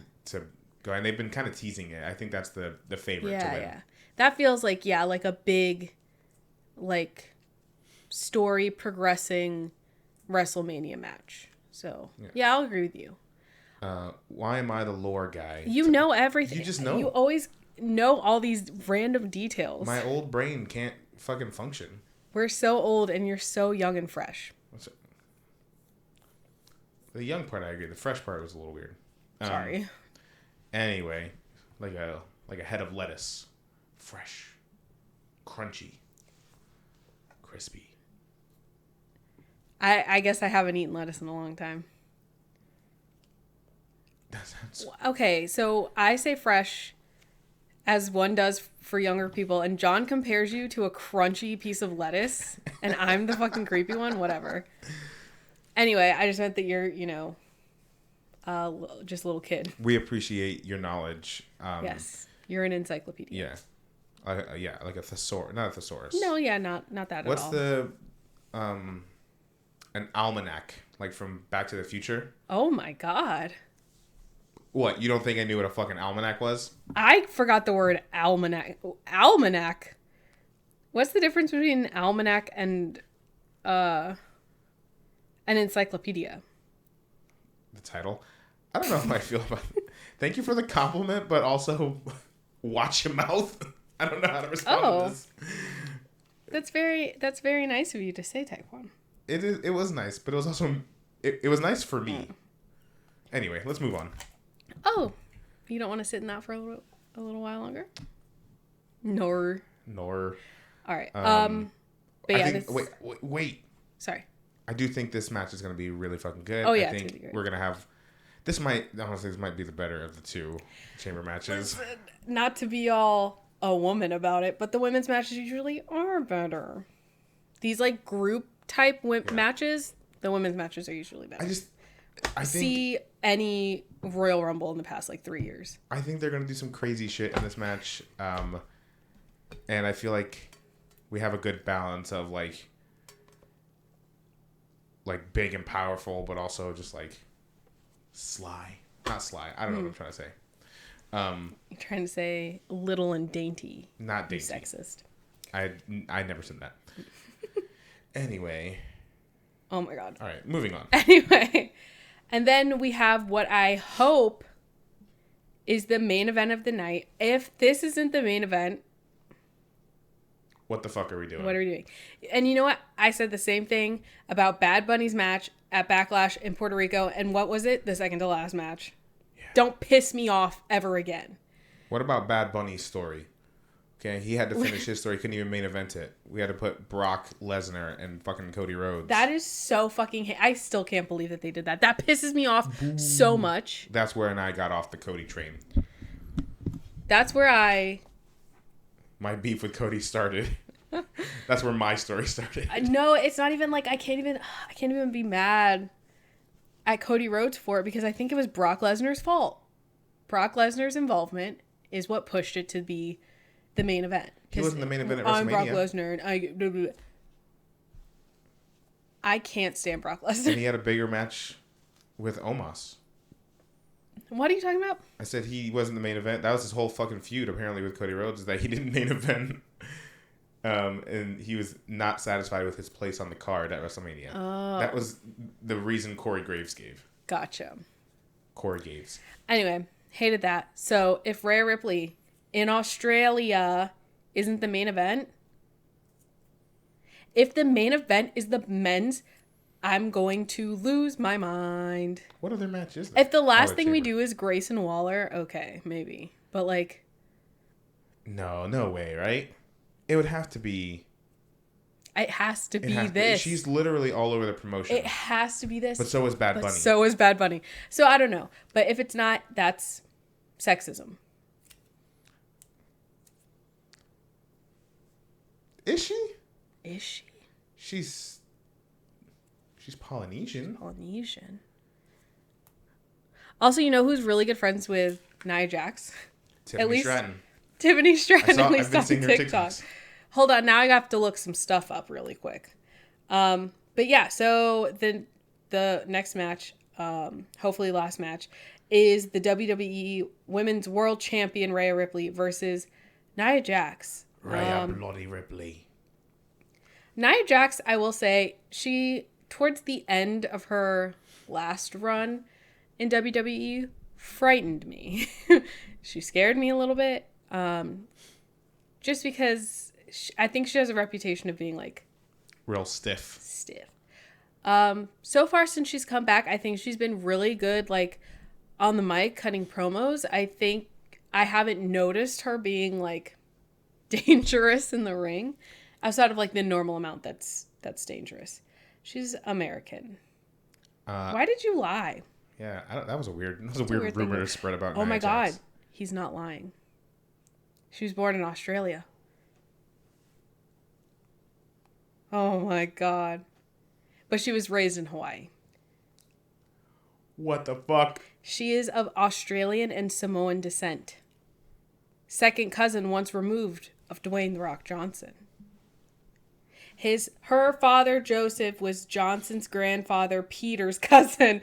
[SPEAKER 1] go. And they've been kind of teasing it. I think that's the favorite to win. Yeah.
[SPEAKER 2] That feels like, like a big, like, story progressing WrestleMania match. So, I'll agree with you.
[SPEAKER 1] Why am I the lore guy?
[SPEAKER 2] You know everything.
[SPEAKER 1] You just know.
[SPEAKER 2] You always know all these random details.
[SPEAKER 1] My old brain can't fucking function.
[SPEAKER 2] We're so old and you're so young and fresh.
[SPEAKER 1] The young part I agree. The fresh part was a little weird.
[SPEAKER 2] Sorry.
[SPEAKER 1] Anyway, like a head of lettuce. Fresh. Crunchy. Crispy.
[SPEAKER 2] I guess I haven't eaten lettuce in a long time. Okay, so I say fresh as one does for younger people, and John compares you to a crunchy piece of lettuce, and I'm the fucking creepy one. Whatever. Anyway, I just meant that you're, just a little kid.
[SPEAKER 1] We appreciate your knowledge.
[SPEAKER 2] Yes, you're an encyclopedia.
[SPEAKER 1] Yeah. Like a thesaurus, not a thesaurus.
[SPEAKER 2] No, not that
[SPEAKER 1] What's
[SPEAKER 2] at all.
[SPEAKER 1] What's an almanac, like from Back to the Future?
[SPEAKER 2] Oh my God.
[SPEAKER 1] What, you don't think I knew what a fucking almanac was?
[SPEAKER 2] I forgot the word almanac. Almanac? What's the difference between an almanac and an encyclopedia?
[SPEAKER 1] The title? I don't know how I feel about it. Thank you for the compliment, but also watch your mouth. I don't know how to respond to this.
[SPEAKER 2] That's very nice of you to say, Taekwon.
[SPEAKER 1] It was nice, but it was also it was nice for me. Anyway, let's move on.
[SPEAKER 2] Oh, you don't want to sit in that for a little while longer? Nor.
[SPEAKER 1] All
[SPEAKER 2] right. But yeah.
[SPEAKER 1] Wait.
[SPEAKER 2] Sorry.
[SPEAKER 1] I do think this match is going to be really fucking good.
[SPEAKER 2] Oh yeah,
[SPEAKER 1] I think we're going to have. This might be the better of the two chamber matches.
[SPEAKER 2] Listen, not to be all a woman about it, but the women's matches usually are better. These like group type matches, the women's matches are usually better. I think see any Royal Rumble in the past like 3 years.
[SPEAKER 1] I think they're gonna do some crazy shit in this match, and I feel like we have a good balance of like big and powerful, but also just like not sly. I don't know what I'm trying to say.
[SPEAKER 2] You're trying to say little and dainty.
[SPEAKER 1] Not dainty.
[SPEAKER 2] Sexist.
[SPEAKER 1] I never said that. Anyway.
[SPEAKER 2] Oh my God.
[SPEAKER 1] All right, moving on.
[SPEAKER 2] Anyway. And then we have what I hope is the main event of the night. If this isn't the main event,
[SPEAKER 1] what the fuck are we doing?
[SPEAKER 2] What are we doing? And you know what? I said the same thing about Bad Bunny's match at Backlash in Puerto Rico. And what was it? The second to last match. Yeah. Don't piss me off ever again.
[SPEAKER 1] What about Bad Bunny's story? Okay, he had to finish his story. He couldn't even main event it. We had to put Brock Lesnar and fucking Cody Rhodes.
[SPEAKER 2] That is so fucking... I still can't believe that they did that. That pisses me off so much.
[SPEAKER 1] That's where I got off the Cody train.
[SPEAKER 2] That's where
[SPEAKER 1] my beef with Cody started. That's where my story started.
[SPEAKER 2] No, it's not even like I can't even be mad at Cody Rhodes for it because I think it was Brock Lesnar's fault. Brock Lesnar's involvement is what pushed it to be the main event.
[SPEAKER 1] He wasn't the main event at WrestleMania.
[SPEAKER 2] I'm Brock Lesnar and I can't stand Brock Lesnar.
[SPEAKER 1] And he had a bigger match with Omos.
[SPEAKER 2] What are you talking about?
[SPEAKER 1] I said he wasn't the main event. That was his whole fucking feud apparently with Cody Rhodes, is that he didn't main event. And he was not satisfied with his place on the card at WrestleMania. Oh. That was the reason Corey Graves gave.
[SPEAKER 2] Gotcha.
[SPEAKER 1] Corey Graves.
[SPEAKER 2] Anyway, hated that. So if Rhea Ripley in Australia isn't the main event, if the main event is the men's, I'm going to lose my mind.
[SPEAKER 1] What other match is there?
[SPEAKER 2] If the last thing we do is Grayson Waller, okay, maybe. But like...
[SPEAKER 1] No way, right? It would have to be...
[SPEAKER 2] It has to be this.
[SPEAKER 1] She's literally all over the promotion.
[SPEAKER 2] It has to be this.
[SPEAKER 1] But so is Bad Bunny.
[SPEAKER 2] So is Bad Bunny. So I don't know. But if it's not, that's sexism.
[SPEAKER 1] Is she?
[SPEAKER 2] Is she?
[SPEAKER 1] She's Polynesian.
[SPEAKER 2] Polynesian. Also, you know who's really good friends with Nia Jax?
[SPEAKER 1] Tiffany Stratton.
[SPEAKER 2] Tiffany Stratton, at least on TikTok. Hold on, now I have to look some stuff up really quick. But yeah, so the next match, hopefully last match, is the WWE Women's World Champion Rhea Ripley versus Nia Jax.
[SPEAKER 1] Rhea Bloody Ripley.
[SPEAKER 2] Nia Jax, I will say, she, towards the end of her last run in WWE, frightened me. She scared me a little bit. Just because I think she has a reputation of being like...
[SPEAKER 1] real stiff.
[SPEAKER 2] So far since she's come back, I think she's been really good, like, on the mic, cutting promos. I think I haven't noticed her being, like, dangerous in the ring. Outside of, like, the normal amount that's dangerous. She's American. Why did you lie?
[SPEAKER 1] Yeah, that was a weird rumor to spread about Nia
[SPEAKER 2] my
[SPEAKER 1] Jax.
[SPEAKER 2] God. He's not lying. She was born in Australia. Oh, my God. But she was raised in Hawaii.
[SPEAKER 1] What the fuck?
[SPEAKER 2] She is of Australian and Samoan descent. Second cousin once removed of Dwayne "The Rock" Johnson. Her father, Joseph, was Johnson's grandfather, Peter's cousin.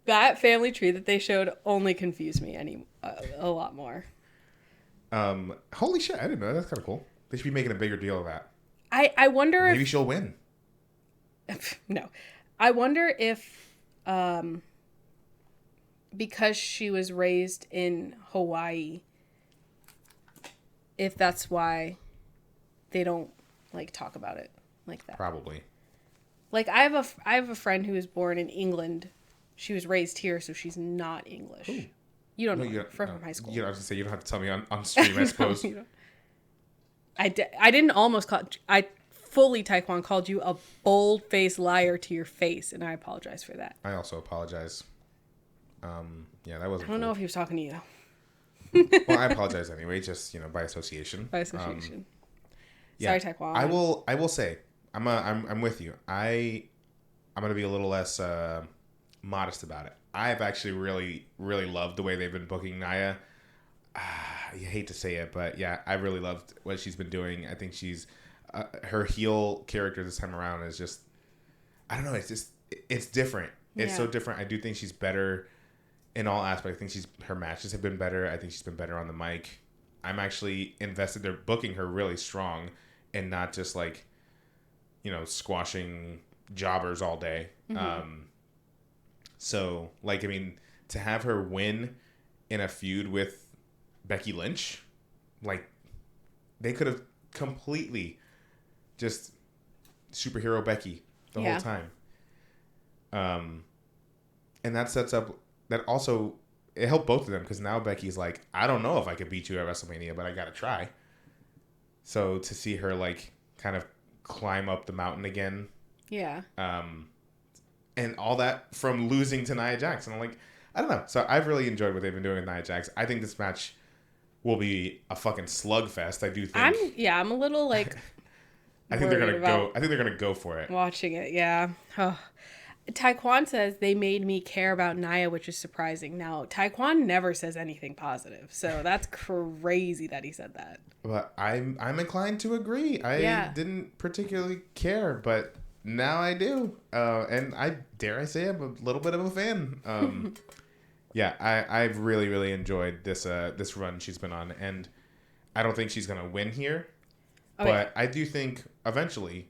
[SPEAKER 2] That family tree that they showed only confused me a lot more.
[SPEAKER 1] Holy shit, I didn't know that. That's kind of cool. They should be making a bigger deal of that.
[SPEAKER 2] I wonder
[SPEAKER 1] Maybe she'll win.
[SPEAKER 2] No. I wonder if because she was raised in Hawaii, if that's why they don't like talk about it like that.
[SPEAKER 1] Probably.
[SPEAKER 2] Like I have a friend who was born in England. She was raised here, so she's not English. Ooh. You don't know her from high school.
[SPEAKER 1] I was gonna say you don't have to tell me on stream, I suppose.
[SPEAKER 2] I didn't almost call. I fully Taekwon called you a bold-faced liar to your face, and I apologize for that.
[SPEAKER 1] I also apologize. Yeah, that wasn't.
[SPEAKER 2] I don't know if he was talking to you.
[SPEAKER 1] Well, I apologize anyway, just by association.
[SPEAKER 2] By association.
[SPEAKER 1] Yeah,
[SPEAKER 2] sorry, Taekwon.
[SPEAKER 1] I will say I'm with you. I'm gonna be a little less modest about it. I've actually really, really loved the way they've been booking Nia. You hate to say it, but yeah, I really loved what she's been doing. I think she's her heel character this time around is just, I don't know. It's different. It's so different. I do think she's better in all aspects. I think her matches have been better. I think she's been better on the mic. I'm actually invested. They're booking her really strong and not just like, squashing jobbers all day. Mm-hmm. So like, I mean, to have her win in a feud with Becky Lynch, like they could have completely just superhero Becky the whole time. And that sets up, that also it helped both of them because now Becky's like, I don't know if I could beat you at WrestleMania, but I gotta try. So to see her like kind of climb up the mountain again,
[SPEAKER 2] yeah,
[SPEAKER 1] and all that from losing to Nia Jax, and I'm like, I don't know. So I've really enjoyed what they've been doing with Nia Jax. I think this match will be a fucking slugfest. I do think.
[SPEAKER 2] I'm a little like.
[SPEAKER 1] I think they're gonna go. I think they're gonna go for it.
[SPEAKER 2] Watching it, yeah. Oh. Taekwon says they made me care about Nia, which is surprising. Now, Taekwon never says anything positive, so that's crazy that he said that.
[SPEAKER 1] But I'm inclined to agree. I didn't particularly care, but now I do. And I dare I say I'm a little bit of a fan. Yeah, I've really, really enjoyed this run she's been on, and I don't think she's gonna win here, but I do think eventually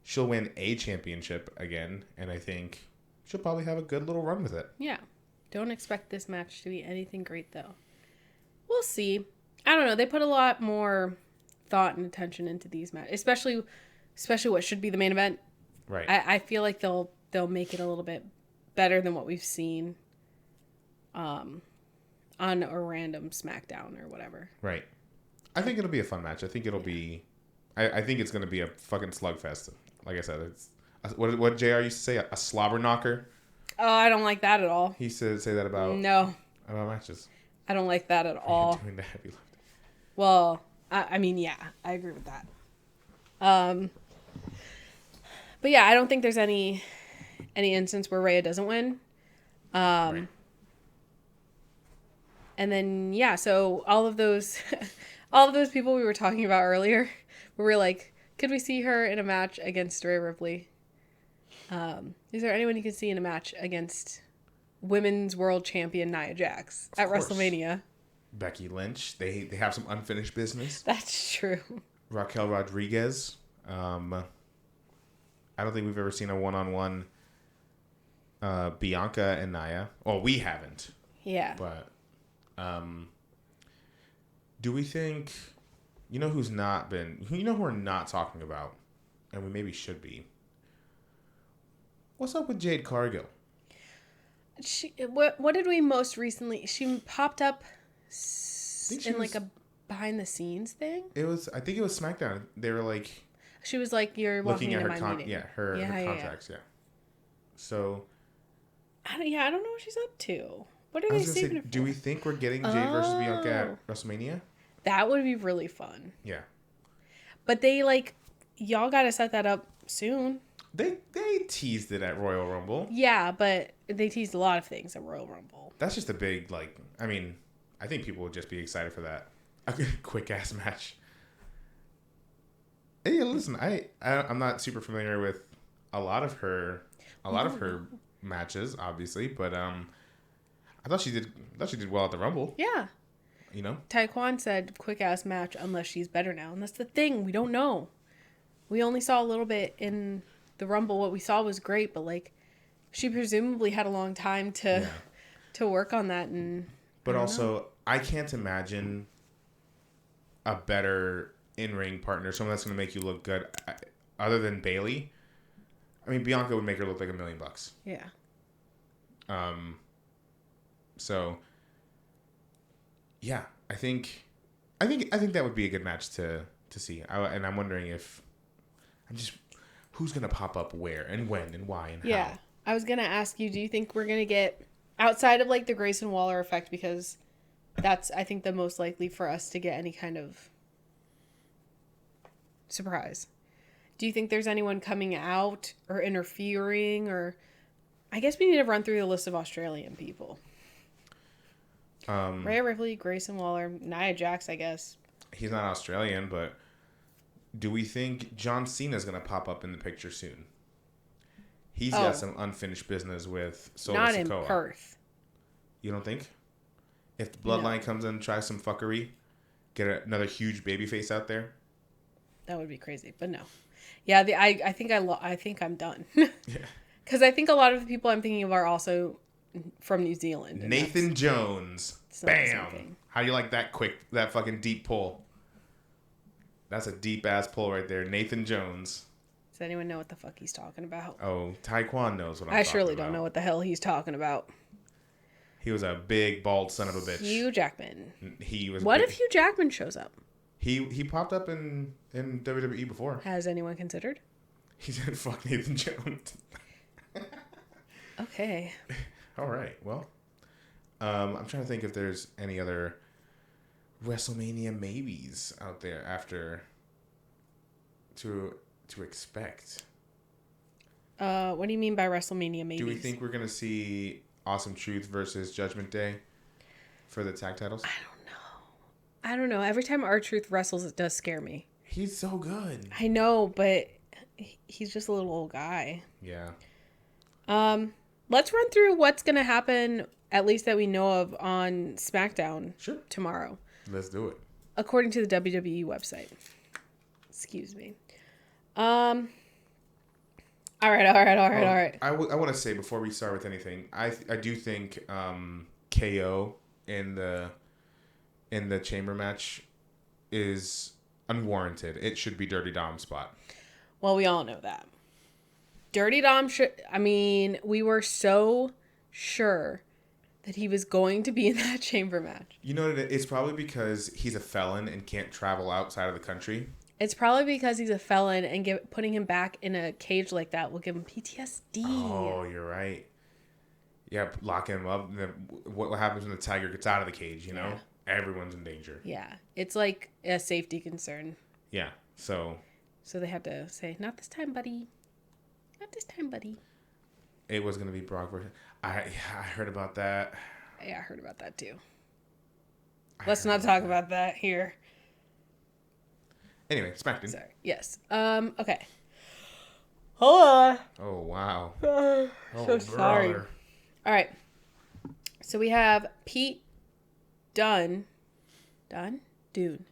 [SPEAKER 1] she'll win a championship again, and I think she'll probably have a good little run with it. Yeah.
[SPEAKER 2] Don't expect this match to be anything great, though. We'll see. I don't know. They put a lot more thought and attention into these matches, especially what should be the main event.
[SPEAKER 1] Right.
[SPEAKER 2] I feel like they'll make it a little bit better than what we've seen on a random SmackDown or whatever.
[SPEAKER 1] Right. I think it'll be a fun match. I think it'll be... I think it's going to be a fucking slugfest. Like I said, it's what JR used to say, a slobber knocker.
[SPEAKER 2] Oh, I don't like that at all.
[SPEAKER 1] He used to say that about matches.
[SPEAKER 2] I don't like that at all.
[SPEAKER 1] Doing the heavy lifting.
[SPEAKER 2] Well, I mean, yeah, I agree with that. But yeah, I don't think there's any instance where Rhea doesn't win. Right. And then yeah, so all of those people we were talking about earlier, we were like, could we see her in a match against Rhea Ripley? Is there anyone you can see in a match against Women's World Champion Nia Jax at WrestleMania?
[SPEAKER 1] Becky Lynch. They have some unfinished business.
[SPEAKER 2] That's true.
[SPEAKER 1] Raquel Rodriguez. I don't think we've ever seen a one-on-one Bianca and Nia. Well, we haven't.
[SPEAKER 2] Yeah.
[SPEAKER 1] But do we think... You know who we're not talking about, and we maybe should be. What's up with Jade Cargill?
[SPEAKER 2] What did we most recently? She popped up in like a behind the scenes thing.
[SPEAKER 1] I think it was SmackDown. They were like.
[SPEAKER 2] She was like, "You're walking into my meeting."
[SPEAKER 1] Yeah, her contracts. Yeah. So.
[SPEAKER 2] I don't know what she's up to. What are they saving her for?
[SPEAKER 1] Do we think we're getting Jade versus Bianca at WrestleMania?
[SPEAKER 2] That would be really fun.
[SPEAKER 1] Yeah.
[SPEAKER 2] But y'all got to set that up soon.
[SPEAKER 1] They teased it at Royal Rumble.
[SPEAKER 2] Yeah, but they teased a lot of things at Royal Rumble.
[SPEAKER 1] That's just a big, I think people would just be excited for that. A quick-ass match. Hey, listen, I'm not super familiar with a lot of her matches, obviously, but I thought she did well at the Rumble.
[SPEAKER 2] Yeah.
[SPEAKER 1] You know?
[SPEAKER 2] Taekwon said quick ass match unless she's better now. And that's the thing. We don't know. We only saw a little bit in the Rumble. What we saw was great, but she presumably had a long time to work on that. But also,
[SPEAKER 1] I can't imagine a better in-ring partner, someone that's going to make you look good, other than Bayley. I mean, Bianca would make her look like $1 million.
[SPEAKER 2] Yeah.
[SPEAKER 1] So... Yeah, I think that would be a good match to see. And I'm wondering who's gonna pop up where and when and why and how.
[SPEAKER 2] Yeah, I was gonna ask you. Do you think we're gonna get outside of the Grayson Waller effect, because that's I think the most likely for us to get any kind of surprise? Do you think there's anyone coming out or interfering, or I guess we need to run through the list of Australian people. Rhea Ripley, Grayson Waller, Nia Jax, I guess.
[SPEAKER 1] He's not Australian, but do we think John Cena's going to pop up in the picture soon? He's got some unfinished business with Solo Sikoa.
[SPEAKER 2] Not in Perth.
[SPEAKER 1] You don't think? If the Bloodline comes in and tries some fuckery, get another huge babyface out there?
[SPEAKER 2] That would be crazy, but no. Yeah, I think I'm done.
[SPEAKER 1] Yeah.
[SPEAKER 2] Because I think a lot of the people I'm thinking of are also from New Zealand.
[SPEAKER 1] Nathan Jones. Bam. How do you like that fucking deep pull? That's a deep ass pull right there. Nathan Jones.
[SPEAKER 2] Does anyone know what the fuck he's talking about?
[SPEAKER 1] Oh, Taekwon knows what I'm talking about.
[SPEAKER 2] I surely don't know what the hell he's talking about.
[SPEAKER 1] He was a big, bald son of a bitch.
[SPEAKER 2] Hugh Jackman.
[SPEAKER 1] He was.
[SPEAKER 2] What
[SPEAKER 1] big.
[SPEAKER 2] if Hugh Jackman shows up?
[SPEAKER 1] He popped up in WWE before.
[SPEAKER 2] Has anyone considered?
[SPEAKER 1] He said, "Fuck Nathan Jones."
[SPEAKER 2] Okay.
[SPEAKER 1] All right. Well, I'm trying to think if there's any other WrestleMania maybes out there after to expect.
[SPEAKER 2] What do you mean by WrestleMania maybes?
[SPEAKER 1] Do we think we're gonna see Awesome Truth versus Judgment Day for the tag titles?
[SPEAKER 2] I don't know. Every time R-Truth wrestles, it does scare me.
[SPEAKER 1] He's so good.
[SPEAKER 2] I know, but he's just a little old guy.
[SPEAKER 1] Yeah.
[SPEAKER 2] Let's run through what's going to happen, at least that we know of, on SmackDown tomorrow.
[SPEAKER 1] Let's do it.
[SPEAKER 2] According to the WWE website. Excuse me. All right.
[SPEAKER 1] I want to say before we start with anything, I do think KO in the chamber match is unwarranted. It should be Dirty Dom's spot.
[SPEAKER 2] Well, we all know that. Dirty Dom we were so sure that he was going to be in that chamber match.
[SPEAKER 1] You know what it's probably because he's a felon and can't travel outside of the country.
[SPEAKER 2] It's probably because he's a felon and putting him back in a cage like that will give him PTSD.
[SPEAKER 1] Oh, you're right. Yeah, lock him up. And then what happens when the tiger gets out of the cage, you know? Everyone's in danger.
[SPEAKER 2] Yeah. It's like a safety concern.
[SPEAKER 1] Yeah. So
[SPEAKER 2] they have to say, not this time, buddy. Not this time, buddy.
[SPEAKER 1] It was going to be Brock versus... I heard about that.
[SPEAKER 2] Yeah, I heard about that too. Let's not talk about that here.
[SPEAKER 1] Anyway, SmackDown.
[SPEAKER 2] Sorry. Yes. Okay. Hold on.
[SPEAKER 1] Oh, wow.
[SPEAKER 2] So sorry. All right. So we have Pete Dunne. Dune.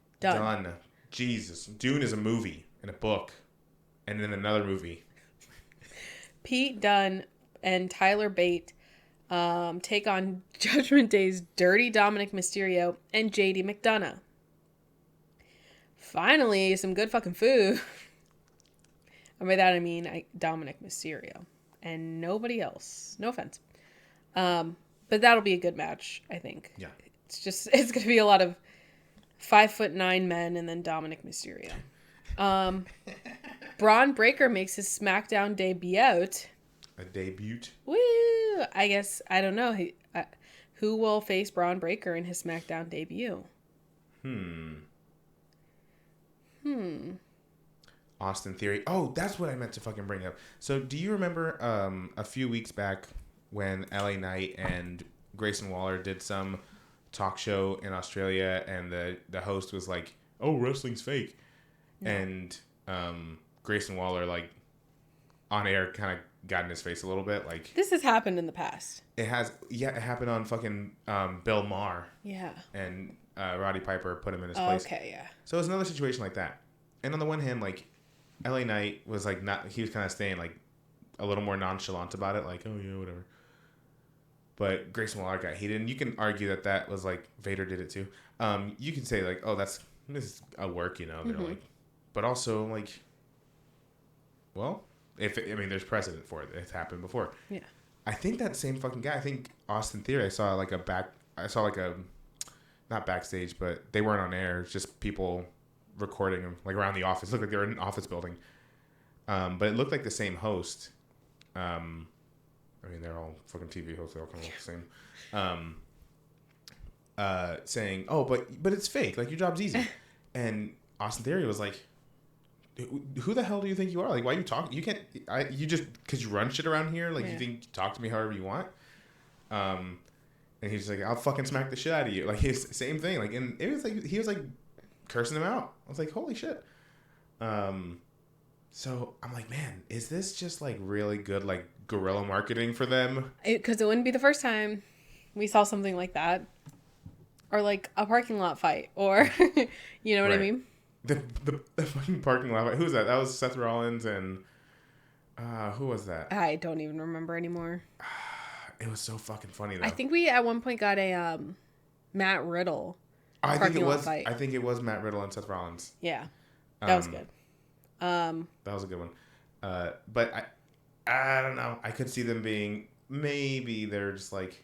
[SPEAKER 1] Jesus. Dune is a movie and a book. And then another movie.
[SPEAKER 2] Pete Dunne and Tyler Bate take on Judgment Day's Dirty Dominic Mysterio and JD McDonough. Finally, some good fucking food. And by that I mean Dominic Mysterio. And nobody else. No offense. But that'll be a good match, I think.
[SPEAKER 1] Yeah.
[SPEAKER 2] It's going to be a lot of 5'9" men and then Dominic Mysterio. Braun Breaker makes his SmackDown debut.
[SPEAKER 1] A debut?
[SPEAKER 2] Woo! I guess, I don't know. Who will face Braun Breaker in his SmackDown debut?
[SPEAKER 1] Austin Theory. Oh, that's what I meant to fucking bring up. So, do you remember a few weeks back when LA Knight and Grayson Waller did some talk show in Australia and the host was like, "Oh, wrestling's fake." No. And Grayson Waller, like, on air kind of got in his face a little bit. Like,
[SPEAKER 2] this has happened in the past.
[SPEAKER 1] It has. Yeah, it happened on fucking Bill Maher.
[SPEAKER 2] Yeah.
[SPEAKER 1] And Roddy Piper put him in his place.
[SPEAKER 2] Okay, yeah.
[SPEAKER 1] So it was another situation like that. And on the one hand, like, LA Knight was like he was kind of staying like a little more nonchalant about it, like, oh yeah, whatever. But Grayson Waller got heated, and you can argue that was like Vader did it too. You can say like, oh, this is a work, you know. They're like, but also like, well, there's precedent for it. It's happened before.
[SPEAKER 2] Yeah.
[SPEAKER 1] I think that same fucking guy. I think Austin Theory. I saw like a not backstage, but they weren't on air. It's just people recording them like around the office. It looked like they were in an office building. But it looked like the same host. They're all fucking TV hosts. They all kind of look the same. Saying, oh, but it's fake. Like, your job's easy. And Austin Theory was like, who the hell do you think you are? Like, why are you talking? You can't, you just, because you run shit around here, like, you think you talk to me however you want? And he's like, I'll fucking smack the shit out of you. Like, his same thing. Like, and it was like, he was like cursing him out. I was like, holy shit. So I'm like, man, is this just like really good, like, guerrilla marketing for them?
[SPEAKER 2] Because it wouldn't be the first time we saw something like that. Or like a parking lot fight. Or, you know what I mean?
[SPEAKER 1] The fucking parking lot fight. Who's that? That was Seth Rollins and who was that?
[SPEAKER 2] I don't even remember anymore.
[SPEAKER 1] It was so fucking funny though.
[SPEAKER 2] I think we at one point got a Matt Riddle.
[SPEAKER 1] I think it was Matt Riddle and Seth Rollins.
[SPEAKER 2] Yeah, that was good.
[SPEAKER 1] That was a good one. But I don't know. I could see them being, maybe they're just like,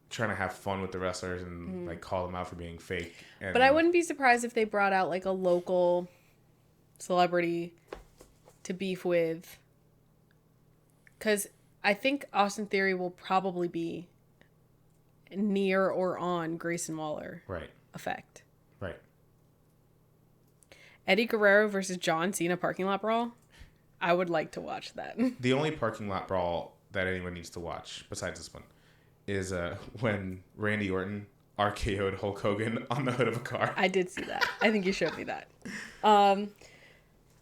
[SPEAKER 1] trying to have fun with the wrestlers and like call them out for being fake. And
[SPEAKER 2] But I wouldn't be surprised if they brought out like a local celebrity to beef with. Because I think Austin Theory will probably be near or on Grayson Waller.
[SPEAKER 1] Right.
[SPEAKER 2] Effect.
[SPEAKER 1] Right.
[SPEAKER 2] Eddie Guerrero versus John Cena parking lot brawl. I would like to watch that.
[SPEAKER 1] The only parking lot brawl that anyone needs to watch, besides this one, is when Randy Orton RKO'd Hulk Hogan on the hood of a car.
[SPEAKER 2] I did see that. I think you showed me that.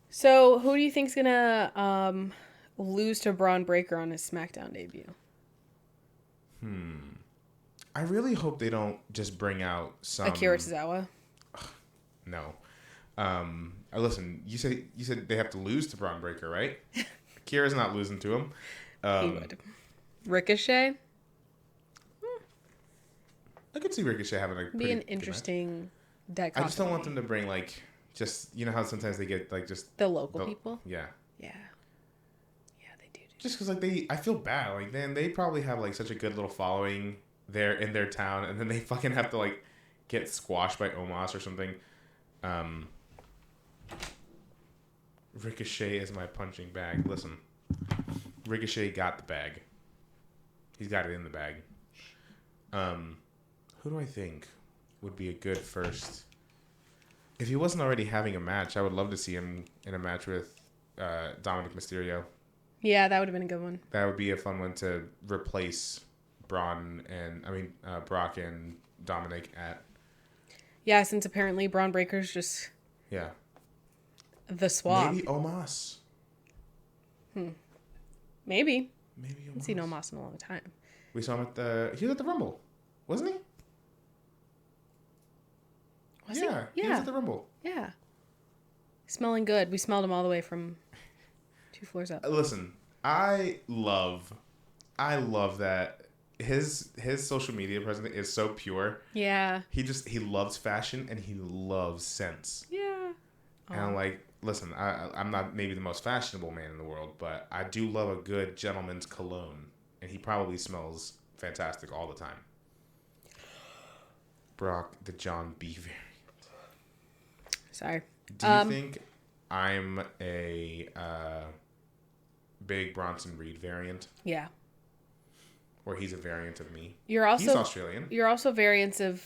[SPEAKER 2] So who do you think's gonna lose to Braun Breaker on his SmackDown debut?
[SPEAKER 1] I really hope they don't just bring out some
[SPEAKER 2] Akira Tozawa.
[SPEAKER 1] No. Listen, you said they have to lose to Braun Breaker, right? Akira's not losing to him.
[SPEAKER 2] He would. Ricochet.
[SPEAKER 1] I could see Ricochet having a
[SPEAKER 2] Be an interesting deck.
[SPEAKER 1] I just don't want them to bring like just how sometimes they get like just
[SPEAKER 2] the local people.
[SPEAKER 1] Yeah.
[SPEAKER 2] Yeah. Yeah, they do.
[SPEAKER 1] Just because like I feel bad. Like then they probably have like such a good little following there in their town, and then they fucking have to like get squashed by Omos or something. Ricochet is my punching bag. Listen, Ricochet got the bag. He's got it in the bag. Who do I think would be a good first? If he wasn't already having a match, I would love to see him in a match with Dominic Mysterio.
[SPEAKER 2] Yeah, that would have been a good one.
[SPEAKER 1] That would be a fun one to replace Brock and Dominic at.
[SPEAKER 2] Yeah, since apparently Braun Breaker's just the swap.
[SPEAKER 1] Maybe Omos.
[SPEAKER 2] Maybe.
[SPEAKER 1] Omos.
[SPEAKER 2] I haven't seen Omos in a long time.
[SPEAKER 1] We saw him he was at the Rumble, wasn't he?
[SPEAKER 2] Was he?
[SPEAKER 1] Yeah, he was at the Rumble.
[SPEAKER 2] Yeah. Smelling good. We smelled him all the way from 2 floors up.
[SPEAKER 1] Listen, I love that his social media presence is so pure.
[SPEAKER 2] Yeah.
[SPEAKER 1] He loves fashion and he loves sense.
[SPEAKER 2] Yeah.
[SPEAKER 1] And I'm like, listen, I'm not maybe the most fashionable man in the world, but I do love a good gentleman's cologne, and he probably smells fantastic all the time. Brock, the John B variant.
[SPEAKER 2] Sorry.
[SPEAKER 1] Do you think I'm a big Bronson Reed variant?
[SPEAKER 2] Yeah.
[SPEAKER 1] Or he's a variant of me?
[SPEAKER 2] He's
[SPEAKER 1] Australian.
[SPEAKER 2] You're also variants of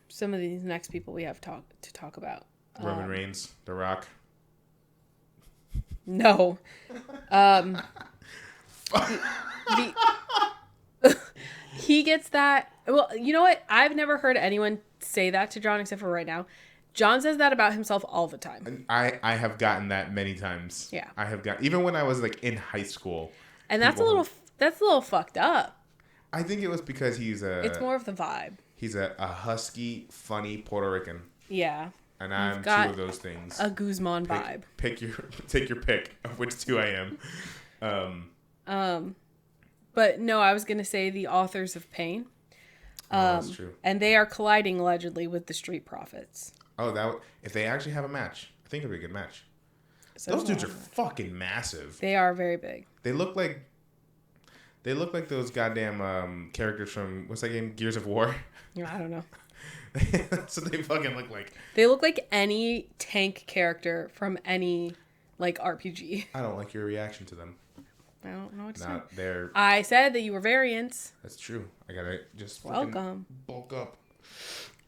[SPEAKER 2] some of these next people we have to talk about.
[SPEAKER 1] Roman Reigns, The Rock.
[SPEAKER 2] No. He gets that. Well, you know what? I've never heard anyone say that to John except for right now. John says that about himself all the time.
[SPEAKER 1] I have gotten that many times.
[SPEAKER 2] Yeah.
[SPEAKER 1] I have even when I was like in high school.
[SPEAKER 2] And that's a little fucked up.
[SPEAKER 1] I think it was because
[SPEAKER 2] it's more of the vibe.
[SPEAKER 1] He's a husky, funny Puerto Rican.
[SPEAKER 2] Yeah.
[SPEAKER 1] And I'm two of those things.
[SPEAKER 2] A Guzman vibe.
[SPEAKER 1] Take your pick of which two I am.
[SPEAKER 2] But no, I was gonna say the Authors of Pain.
[SPEAKER 1] That's true.
[SPEAKER 2] And they are colliding allegedly with the Street Profits.
[SPEAKER 1] Oh, if they actually have a match, I think it'd be a good match. So those dudes are fucking massive.
[SPEAKER 2] They are very big.
[SPEAKER 1] They look like those goddamn characters from what's that game? Gears of War.
[SPEAKER 2] I don't know.
[SPEAKER 1] That's what they fucking look like.
[SPEAKER 2] They look like any tank character from any like RPG.
[SPEAKER 1] I don't like your reaction to them.
[SPEAKER 2] I don't know what to say.
[SPEAKER 1] I
[SPEAKER 2] said that you were variants.
[SPEAKER 1] That's true. I gotta just
[SPEAKER 2] welcome.
[SPEAKER 1] Bulk up.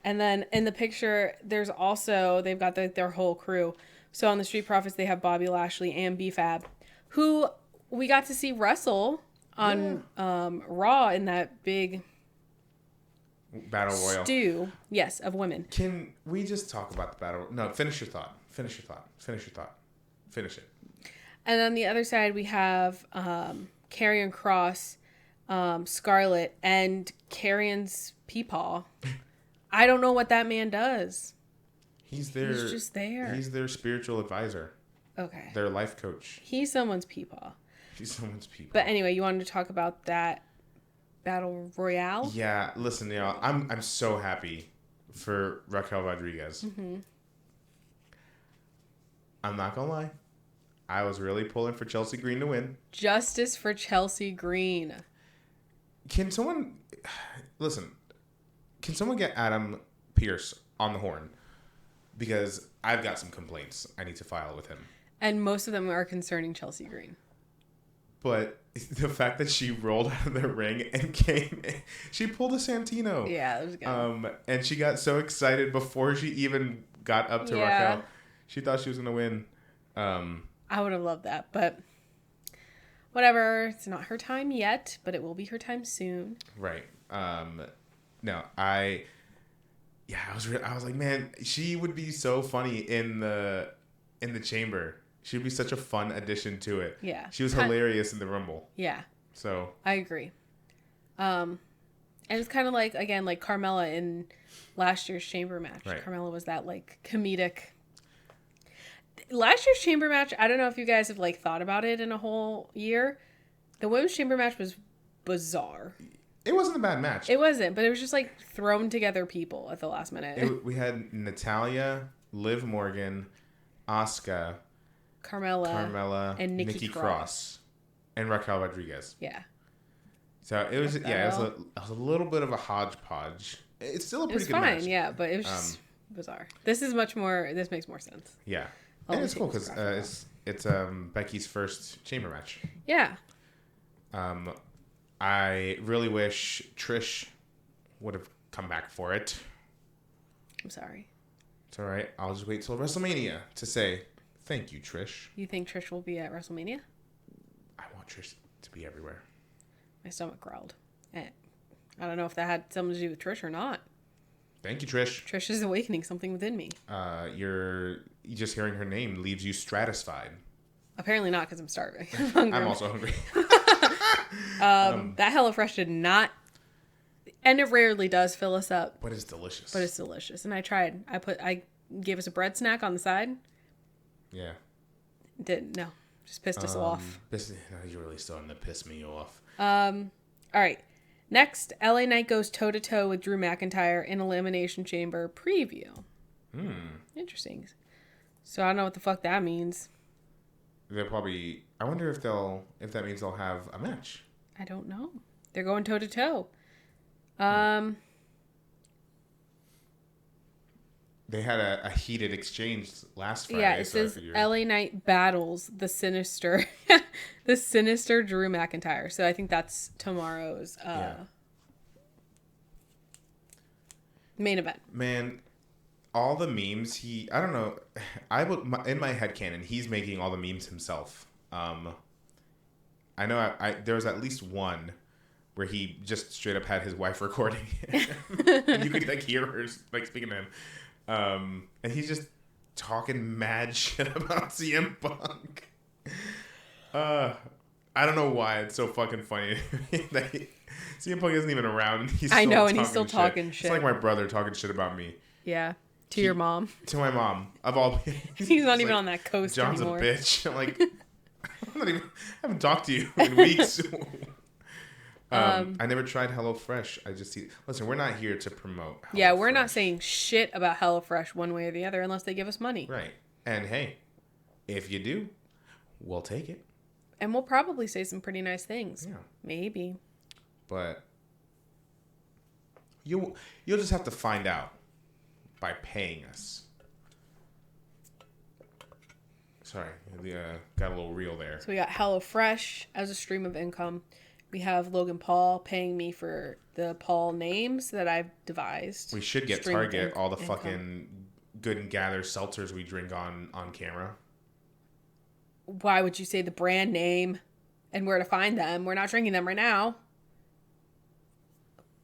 [SPEAKER 2] And then in the picture, there's also they've got their whole crew. So on the Street Profits, they have Bobby Lashley and B-Fab, who we got to see wrestle on Raw in that big
[SPEAKER 1] battle royal
[SPEAKER 2] stew. Yes, of women.
[SPEAKER 1] Can we just talk about the battle? No, finish your thought. Finish it.
[SPEAKER 2] And on the other side, we have Karrion Kross, Scarlett, and Karrion's Peepaw. I don't know what that man does. He's just there.
[SPEAKER 1] He's their spiritual advisor.
[SPEAKER 2] Okay.
[SPEAKER 1] Their life coach.
[SPEAKER 2] He's someone's Peepaw. But anyway, you wanted to talk about that battle royale?
[SPEAKER 1] Yeah, listen, y'all. I'm so happy for Raquel Rodriguez. Mm-hmm. I'm not gonna lie. I was really pulling for Chelsea Green to win.
[SPEAKER 2] Justice for Chelsea Green.
[SPEAKER 1] Can someone... listen, can someone get Adam Pearce on the horn? Because I've got some complaints I need to file with him. And
[SPEAKER 2] most of them are concerning Chelsea Green.
[SPEAKER 1] But the fact that she rolled out of the ring and came in, she pulled a Santino.
[SPEAKER 2] Yeah, that was good.
[SPEAKER 1] And she got so excited before she even got up to Raquel. She thought she was going to win.
[SPEAKER 2] I would have loved that, but whatever. It's not her time yet, but it will be her time soon.
[SPEAKER 1] Right. No, I was like, man, she would be so funny in the chamber. She'd be such a fun addition to it.
[SPEAKER 2] Yeah.
[SPEAKER 1] She was hilarious in the Rumble.
[SPEAKER 2] Yeah.
[SPEAKER 1] So.
[SPEAKER 2] I agree. And it's kind of like, again, like Carmella in last year's chamber match.
[SPEAKER 1] Right.
[SPEAKER 2] Carmella was that, like, comedic. Last year's chamber match, I don't know if you guys have, like, thought about it in a whole year. The women's chamber match was bizarre.
[SPEAKER 1] It wasn't a bad match.
[SPEAKER 2] It wasn't, but it was just, like, thrown together people at the last minute.
[SPEAKER 1] We had Natalya, Liv Morgan, Asuka,
[SPEAKER 2] Carmella and Nikki
[SPEAKER 1] Cross, and Raquel Rodriguez.
[SPEAKER 2] Yeah.
[SPEAKER 1] So it was, it was a little bit of a hodgepodge. It's still a pretty good match.
[SPEAKER 2] It was fine, yeah, but it was just bizarre. This makes more sense.
[SPEAKER 1] Yeah. And it's cool because it's Becky's first chamber match.
[SPEAKER 2] Yeah.
[SPEAKER 1] I really wish Trish would have come back for it.
[SPEAKER 2] I'm sorry.
[SPEAKER 1] It's all right. I'll just wait till WrestleMania to say thank you, Trish.
[SPEAKER 2] You think Trish will be at WrestleMania?
[SPEAKER 1] I want Trish to be everywhere.
[SPEAKER 2] My stomach growled. I don't know if that had something to do with Trish or not.
[SPEAKER 1] Thank you, Trish.
[SPEAKER 2] Trish is awakening something within me.
[SPEAKER 1] You're just hearing her name leaves you stratified.
[SPEAKER 2] Apparently not, because I'm starving.
[SPEAKER 1] I'm also hungry.
[SPEAKER 2] That HelloFresh did not, and it rarely does fill us up.
[SPEAKER 1] But it's delicious.
[SPEAKER 2] And I tried. I gave us a bread snack on the side.
[SPEAKER 1] Yeah.
[SPEAKER 2] Just pissed us off.
[SPEAKER 1] You're really starting to piss me off.
[SPEAKER 2] All right. Next, LA Knight goes toe-to-toe with Drew McIntyre in Elimination Chamber preview. Interesting. So I don't know what the fuck that means.
[SPEAKER 1] They'll probably... I wonder if that means they'll have a match.
[SPEAKER 2] I don't know. They're going toe-to-toe.
[SPEAKER 1] They had a heated exchange last Friday.
[SPEAKER 2] Yeah, it says LA Knight battles the sinister Drew McIntyre. So I think that's tomorrow's main event.
[SPEAKER 1] Man, all the memes I don't know. In my headcanon, he's making all the memes himself. I know there was at least one where he just straight up had his wife recording and you could like hear her like speaking to him. And he's just talking mad shit about CM Punk. I don't know why it's so fucking funny that CM Punk isn't even around. And he's still talking shit. It's like my brother talking shit about me.
[SPEAKER 2] Yeah. Your mom.
[SPEAKER 1] To my mom. Of all.
[SPEAKER 2] He's not even on that coast
[SPEAKER 1] John's
[SPEAKER 2] anymore.
[SPEAKER 1] John's a bitch. I'm like, I haven't talked to you in weeks. I never tried HelloFresh. I just listen, we're not here to promote HelloFresh.
[SPEAKER 2] Yeah, we're not saying shit about HelloFresh one way or the other unless they give us money.
[SPEAKER 1] Right. And hey, if you do, we'll take it.
[SPEAKER 2] And we'll probably say some pretty nice things.
[SPEAKER 1] Yeah.
[SPEAKER 2] Maybe.
[SPEAKER 1] But you'll just have to find out by paying us. Sorry, we got a little reel there.
[SPEAKER 2] So we got HelloFresh as a stream of income. We have Logan Paul paying me for the Paul names that I've devised.
[SPEAKER 1] We should get Target all the fucking Good and Gather seltzers we drink on camera.
[SPEAKER 2] Why would you say the brand name and where to find them? We're not drinking them right now.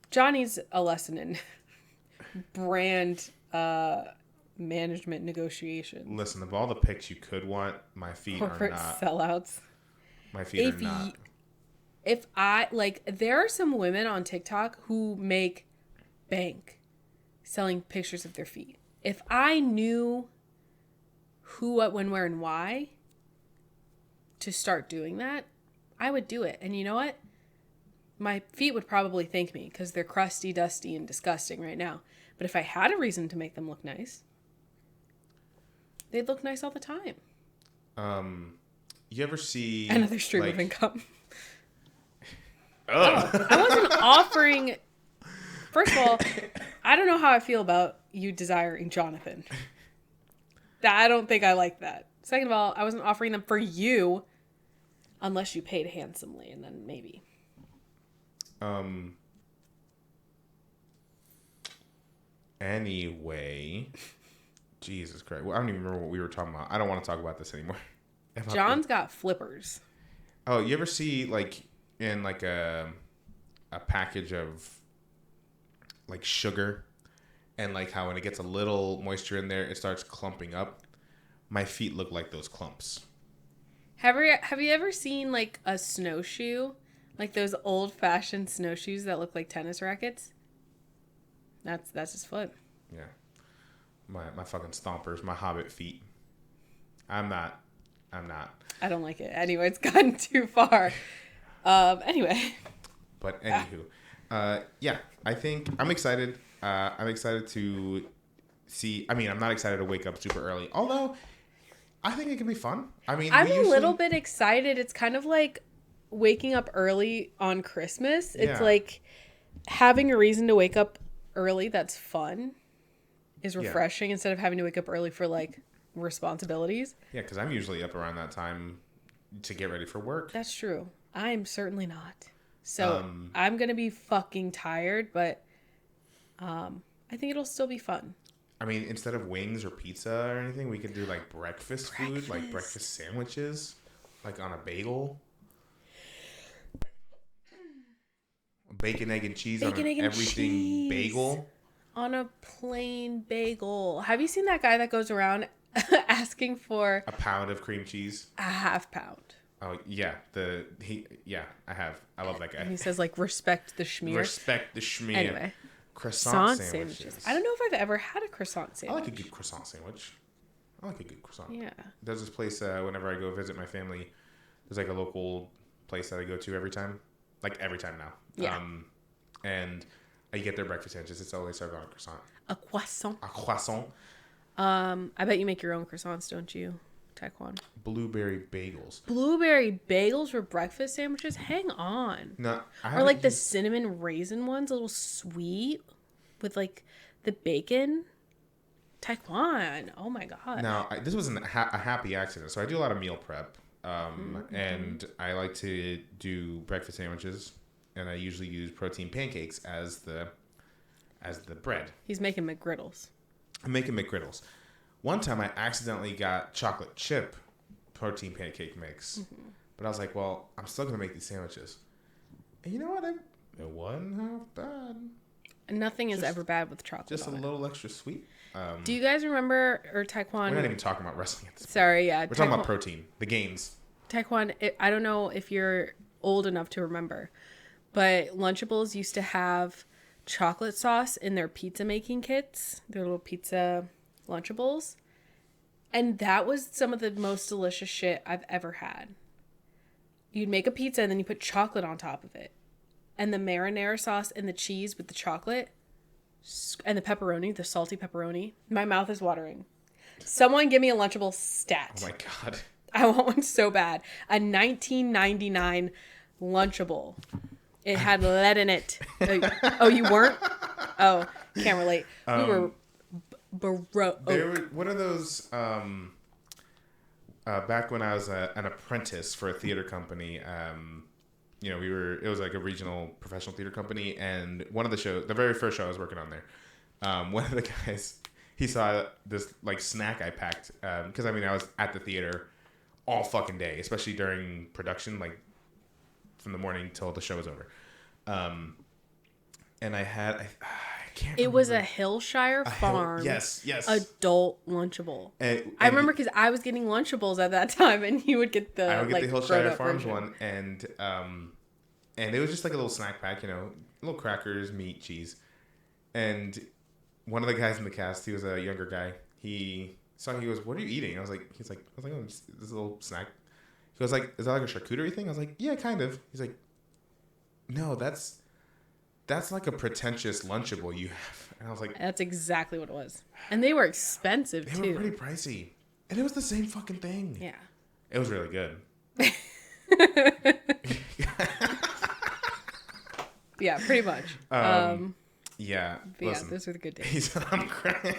[SPEAKER 2] Johnny's a lesson in brand management negotiation.
[SPEAKER 1] Listen, of all the picks you could want, my feet
[SPEAKER 2] corporate
[SPEAKER 1] are not.
[SPEAKER 2] Sellouts.
[SPEAKER 1] My feet are not.
[SPEAKER 2] If there are some women on TikTok who make bank selling pictures of their feet. If I knew who, what, when, where, and why to start doing that, I would do it. And you know what? My feet would probably thank me because they're crusty, dusty, and disgusting right now. But if I had a reason to make them look nice, they'd look nice all the time.
[SPEAKER 1] You ever see
[SPEAKER 2] another stream of income?
[SPEAKER 1] Oh.
[SPEAKER 2] I wasn't offering First of all, I don't know how I feel about you desiring Jonathan. I don't think I like that. Second of all, I wasn't offering them for you unless you paid handsomely, and then maybe.
[SPEAKER 1] Anyway, Jesus Christ. Well, I don't even remember what we were talking about. I don't want to talk about this anymore.
[SPEAKER 2] John's got flippers.
[SPEAKER 1] Oh, you ever see like in like a package of like sugar, and like how when it gets a little moisture in there, it starts clumping up? My feet look like those clumps.
[SPEAKER 2] Have you ever seen like a snowshoe? Like those old fashioned snowshoes that look like tennis rackets? That's his foot.
[SPEAKER 1] Yeah. My fucking stompers, my hobbit feet. I'm not.
[SPEAKER 2] I don't like it. Anyway, it's gotten too far. Anyway.
[SPEAKER 1] But anywho. Yeah, I think I'm excited. I'm excited to see. I mean, I'm not excited to wake up super early. Although, I think it can be fun. I mean,
[SPEAKER 2] I'm a little bit excited. It's kind of like waking up early on Christmas. It's like having a reason to wake up early that's fun is refreshing instead of having to wake up early for like responsibilities.
[SPEAKER 1] Yeah, because I'm usually up around that time to get ready for work.
[SPEAKER 2] That's true. I'm certainly not. So I'm going to be fucking tired, but I think it'll still be fun.
[SPEAKER 1] I mean, instead of wings or pizza or anything, we could do like breakfast food, like breakfast sandwiches, like on a bagel. Bacon, egg, and cheese on an everything bagel.
[SPEAKER 2] On a plain bagel. Have you seen that guy that goes around asking for
[SPEAKER 1] a pound of cream cheese?
[SPEAKER 2] A half pound.
[SPEAKER 1] Oh yeah, I have. I love that guy.
[SPEAKER 2] And he says like respect the schmear.
[SPEAKER 1] Respect the schmear.
[SPEAKER 2] Anyway,
[SPEAKER 1] croissant sandwiches.
[SPEAKER 2] I don't know if I've ever had a croissant sandwich.
[SPEAKER 1] I like a good croissant sandwich. I like a good croissant.
[SPEAKER 2] Yeah.
[SPEAKER 1] There's this place whenever I go visit my family. There's like a local place that I go to every time. Like every time now.
[SPEAKER 2] Yeah.
[SPEAKER 1] And I get their breakfast sandwiches. It's always served on a croissant.
[SPEAKER 2] A croissant.
[SPEAKER 1] A croissant.
[SPEAKER 2] I bet you make your own croissants, don't you, Taekwon?
[SPEAKER 1] Blueberry bagels.
[SPEAKER 2] Blueberry bagels for breakfast sandwiches? Hang on.
[SPEAKER 1] No,
[SPEAKER 2] or like the cinnamon raisin ones, a little sweet with like the bacon. Taekwon. Oh my god.
[SPEAKER 1] Now, this wasn't a happy accident. So I do a lot of meal prep. And I like to do breakfast sandwiches, and I usually use protein pancakes as the bread.
[SPEAKER 2] He's making McGriddles.
[SPEAKER 1] I'm making McGriddles. One time I accidentally got chocolate chip protein pancake mix, but I was like, well, I'm still gonna make these sandwiches. And you know what? It wasn't half bad.
[SPEAKER 2] Nothing is ever bad with chocolate.
[SPEAKER 1] Just a little extra sweet.
[SPEAKER 2] Do you guys remember, or Taekwon?
[SPEAKER 1] We're not even talking about wrestling at this point.
[SPEAKER 2] Sorry, yeah.
[SPEAKER 1] We're talking about protein, the gains.
[SPEAKER 2] Taekwon, I don't know if you're old enough to remember, but Lunchables used to have chocolate sauce in their pizza making kits, their little pizza Lunchables. And that was some of the most delicious shit I've ever had. You'd make a pizza and then you put chocolate on top of it. And the marinara sauce and the cheese with the chocolate and the pepperoni, the salty pepperoni. My mouth is watering. Someone give me a Lunchable stat.
[SPEAKER 1] Oh my God.
[SPEAKER 2] I want one so bad. A 1999 Lunchable. It had lead in it. Oh, you weren't? Oh, can't relate. We were
[SPEAKER 1] There were one of those back when I was an apprentice for a theater company. It was like a regional professional theater company, and one of the shows, the very first show I was working on there, one of the guys, he saw this like snack I packed because I was at the theater all fucking day, especially during production, like from the morning till the show was over. And I can't.
[SPEAKER 2] It was a Hillshire Farm.
[SPEAKER 1] Yes.
[SPEAKER 2] Adult Lunchable. And I remember because I was getting Lunchables at that time, and he would get the.
[SPEAKER 1] I would get the Hillshire Farms one, and it was just like a little snack pack, little crackers, meat, cheese, and one of the guys in the cast, he was a younger guy. He goes, "What are you eating?" I was like, "Oh, this little snack." He was like, "Is that like a charcuterie thing?" I was like, "Yeah, kind of." He's like, "No, that's like a pretentious Lunchable you have." And I was like,
[SPEAKER 2] "That's exactly what it was." And they were expensive too.
[SPEAKER 1] They were pretty pricey, and it was the same fucking thing.
[SPEAKER 2] Yeah,
[SPEAKER 1] it was really good.
[SPEAKER 2] Yeah, pretty much.
[SPEAKER 1] Yeah.
[SPEAKER 2] But yeah, those were the good days.
[SPEAKER 1] He said, I'm crying.